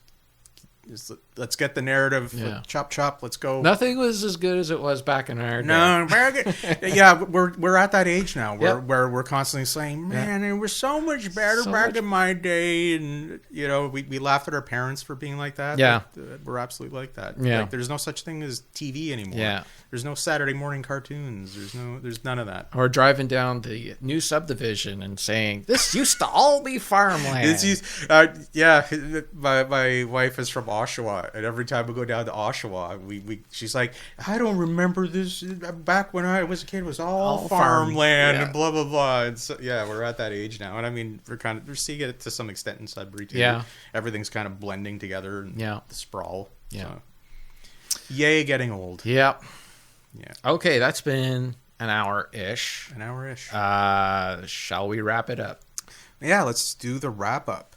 S1: Just, let's get the narrative. Chop chop. Let's go.
S2: Nothing was as good as it was back in our day.
S1: No, we're at that age now where we're constantly saying, "Man, it was so much better back in my day." And we laugh at our parents for being like that. Yeah, we're absolutely like that. Yeah, like, there's no such thing as TV anymore. Yeah, there's no Saturday morning cartoons. There's none of that.
S2: Or driving down the new subdivision and saying, "This used to all be farmland."
S1: My wife is from Oshawa, and every time we go down to Oshawa, she's like, I don't remember this back when I was a kid. It was all farmland and blah blah blah. And so, we're at that age now, and I mean we're seeing it to some extent in Sudbury too. Yeah, everything's kind of blending together. And the sprawl. Yeah, so. Yay, getting old.
S2: Yeah. Okay, that's been an hour-ish. Shall we wrap it up?
S1: Yeah, let's do the wrap up.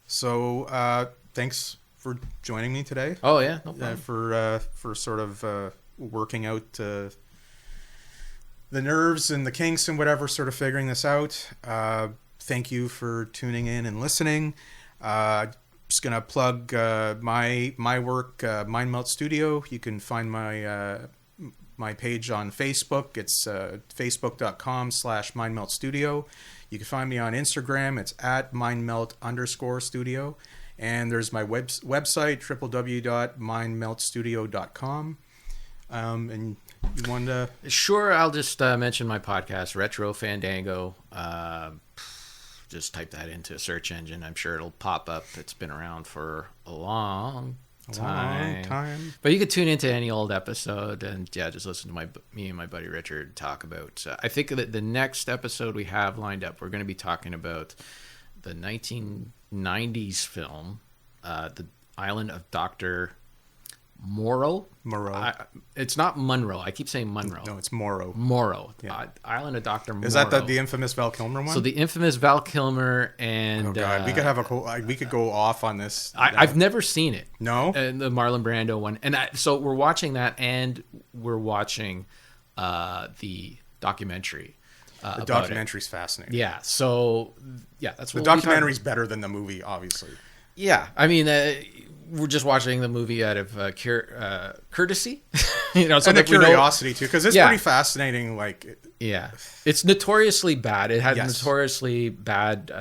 S1: So, thanks for joining me today.
S2: Oh yeah, no problem.
S1: For sort of working out the nerves and the kinks and whatever, sort of figuring this out. Thank you for tuning in and listening. Just gonna plug my work, Mindmelt Studio. You can find my page on Facebook. It's facebook.com/mindmeltstudio. You can find me on Instagram. It's @mindmelt_studio. And there's my website, www.mindmeltstudio.com. And you wanted to...
S2: Sure, I'll just mention my podcast, Retro Fandango. Just type that into a search engine. I'm sure it'll pop up. It's been around for a long time. But you could tune into any old episode and just listen to me and my buddy Richard talk about. I think that the next episode we have lined up, we're going to be talking about the 1990s film, The Island of Dr. Moreau. It's not Monroe. I keep saying Monroe.
S1: No, it's Morrow.
S2: Yeah. Island of Dr. Moreau.
S1: Is that the infamous Val Kilmer one?
S2: So the infamous Val Kilmer and...
S1: Oh, God. We could go off on this.
S2: I've never seen it.
S1: No?
S2: The Marlon Brando one. And so we're watching that, and we're watching the documentary.
S1: The documentary's fascinating.
S2: Yeah. So, that's what
S1: the documentary's better than the movie, obviously.
S2: Yeah. I mean... we're just watching the movie out of courtesy, so
S1: and a curiosity too, because it's pretty fascinating.
S2: It's notoriously bad. It had notoriously bad,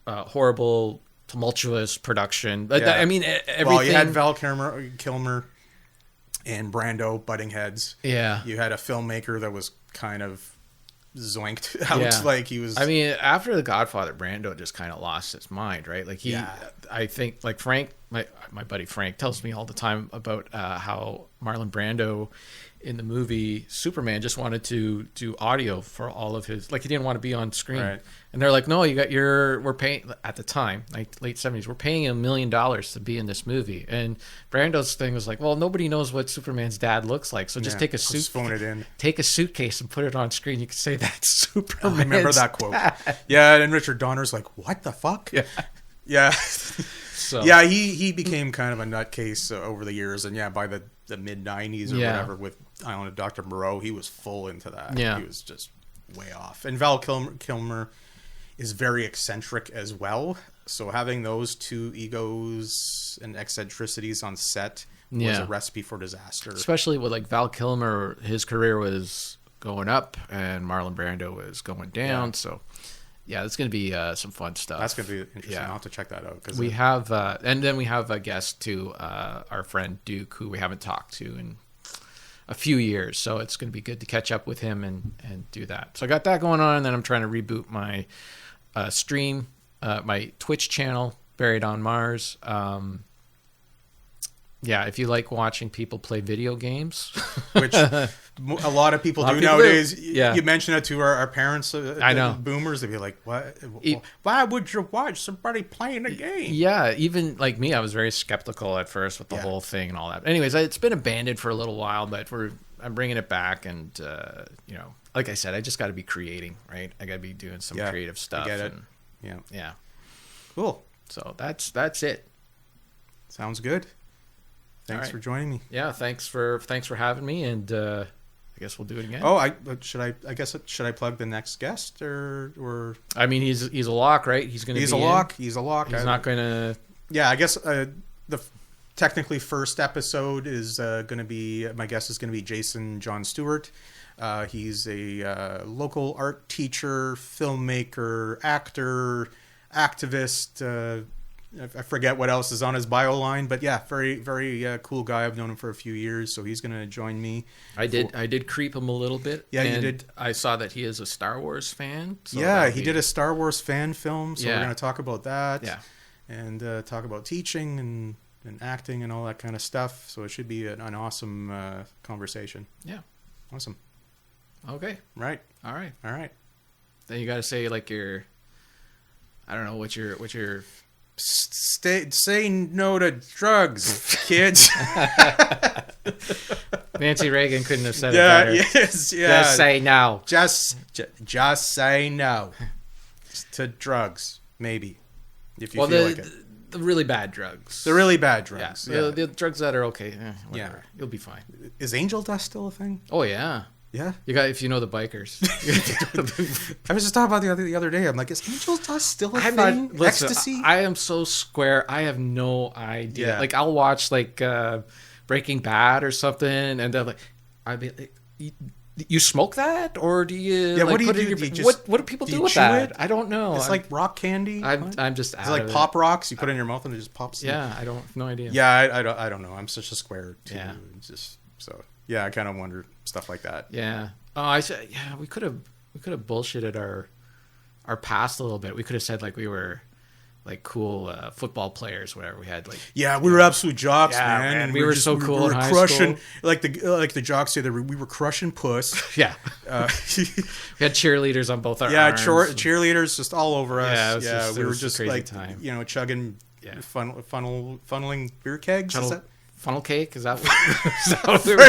S2: horrible, tumultuous production. But everything.
S1: Well, you had Val Kilmer and Brando butting heads.
S2: Yeah,
S1: you had a filmmaker that was kind of zoinked out, like he was.
S2: After The Godfather, Brando just kind of lost his mind, right? Like I think, like Frank, my buddy Frank, tells me all the time about how Marlon Brando in the movie Superman just wanted to do audio for all of his, like he didn't want to be on screen.
S1: Right.
S2: And they're like, no, we're paying, at the time, like late 70s, we're paying $1 million to be in this movie. And Brando's thing was like, well, nobody knows what Superman's dad looks like, so just take a take a suitcase and put it on screen. You can say that's Superman.
S1: I remember that quote. Yeah, and Richard Donner's like, what the fuck? Yeah. So he became kind of a nutcase over the years, and by the mid 90s or whatever with Island of Dr. Moreau, he was full into that.
S2: Yeah,
S1: he was just way off. And Val Kilmer is very eccentric as well, so having those two egos and eccentricities on set was a recipe for disaster. Especially
S2: with like Val Kilmer, his career was going up and Marlon Brando was going down. So it's going to be some fun stuff.
S1: That's going to be interesting. I'll have to check that out.
S2: We have, and then we have a guest too, our friend Duke, who we haven't talked to in a few years. So it's going to be good to catch up with him and do that. So I got that going on, and then I'm trying to reboot my stream, my Twitch channel, Buried on Mars. If you like watching people play video games,
S1: which a lot of people do nowadays. You mention it to our parents,
S2: I know,
S1: boomers, they'd be like, "What? Why would you watch somebody playing a game?"
S2: Yeah, even like me, I was very skeptical at first with the whole thing and all that. Anyways, it's been abandoned for a little while, but I'm bringing it back, and like I said, I just got to be creating, right? I got to be doing some creative stuff.
S1: I get it.
S2: Yeah.
S1: Cool.
S2: So that's it.
S1: Sounds good. Thanks for joining me.
S2: Yeah, thanks for having me, and I guess we'll do it again.
S1: Oh, should I plug the next guest or?
S2: I mean, he's a lock, right? He's going to be
S1: a lock. He's a lock.
S2: He's not going to.
S1: Yeah, I guess the technically first episode is going to be, my guest is going to be Jason John Stewart. He's a local art teacher, filmmaker, actor, activist. I forget what else is on his bio line, but very, very cool guy. I've known him for a few years, so he's going to join me.
S2: I did creep him a little bit.
S1: Yeah, you did.
S2: I saw that he is a Star Wars fan. So
S1: he did a Star Wars fan film, so we're going to talk about that.
S2: Yeah.
S1: And talk about teaching and acting and all that kind of stuff. So it should be an awesome conversation.
S2: Yeah.
S1: Awesome.
S2: Okay.
S1: Right.
S2: All right.
S1: Then
S2: you got to say like I don't know, what's your
S1: say no to drugs, kids.
S2: Nancy Reagan couldn't have said it better. Just say no.
S1: Just say no to drugs, maybe. If you feel like it.
S2: The really bad drugs.
S1: The really bad drugs.
S2: Yeah. The drugs that are okay. You'll be fine.
S1: Is angel dust still a thing?
S2: Oh yeah.
S1: Yeah,
S2: if you know the bikers.
S1: I was just talking about the other day. I'm like, is angel dust still a thing?
S2: Listen,
S1: ecstasy?
S2: I am so square. I have no idea.
S1: Yeah.
S2: Like I'll watch like Breaking Bad or something, and they're like, you smoke that, or do you?
S1: Yeah,
S2: like,
S1: what do you
S2: put
S1: do?
S2: It in
S1: Do you
S2: your,
S1: just,
S2: what do people do
S1: you
S2: with
S1: chew
S2: that?
S1: it?
S2: I don't know.
S1: It's like rock candy.
S2: I'm just.
S1: It's like pop rocks. You put it in your mouth and it just pops.
S2: Yeah, I don't. No idea.
S1: Yeah, I don't know. I'm such a square too.
S2: Yeah.
S1: Just So yeah, I kind of wonder stuff like that.
S2: Yeah. Oh, I said, yeah, we could have bullshitted our past a little bit. We could have said like we were like cool football players, whatever. We had like
S1: yeah, we were absolute jocks,
S2: Yeah,
S1: man.
S2: man,
S1: And
S2: we were so cool
S1: We
S2: in
S1: were
S2: high
S1: crushing
S2: school.
S1: like the jocks say that we were crushing puss.
S2: yeah.
S1: Uh,
S2: We had cheerleaders on both our
S1: yeah,
S2: arms.
S1: cheerleaders just all over us.
S2: Yeah, it was
S1: we
S2: it
S1: were
S2: was
S1: just
S2: a crazy
S1: like
S2: time.
S1: chugging
S2: Yeah.
S1: funneling beer kegs. Is that?
S2: Funnel cake? Is that what we were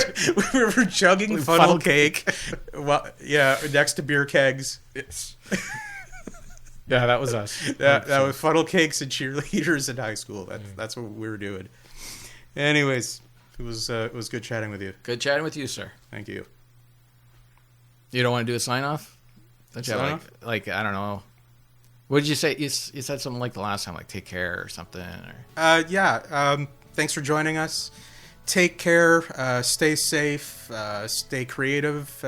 S1: We were chugging funnel cake. Well, yeah, next to beer kegs.
S2: Yeah, that was us.
S1: That was funnel cakes and cheerleaders in high school. That's what we were doing. Anyways, it was good chatting with you.
S2: Good chatting with you, sir.
S1: Thank you.
S2: You don't want to do a sign off?
S1: Sign off?
S2: Like I don't know. What did you say? You said something like the last time, like take care or something. Or
S1: Thanks for joining us. Take care. Stay safe. Stay creative.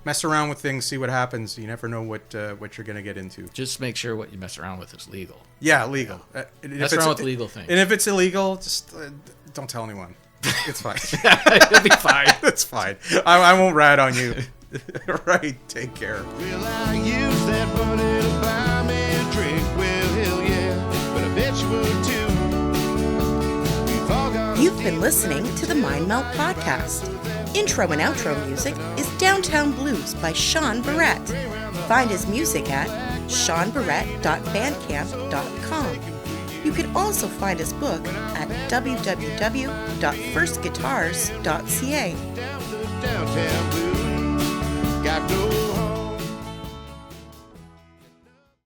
S1: Mess around with things. See what happens. You never know what you're gonna get into.
S2: just make sure what you mess around with is legal.
S1: Yeah, legal.
S2: Mess around with legal things.
S1: And if it's illegal, just don't tell anyone. It's fine.
S2: It'll be fine.
S1: It's fine. I won't rat on you. Right. Take care.
S4: Will I use that money to buy me a drink? Well, hell yeah, but I bet you would too. We've all got
S5: You've been listening to the Mindmelt Podcast. Intro and outro music is Downtown Blues by Sean Barrett. Find his music at seanbarrett.bandcamp.com. You can also find his book at www.firstguitars.ca.
S4: downtown blues. Got no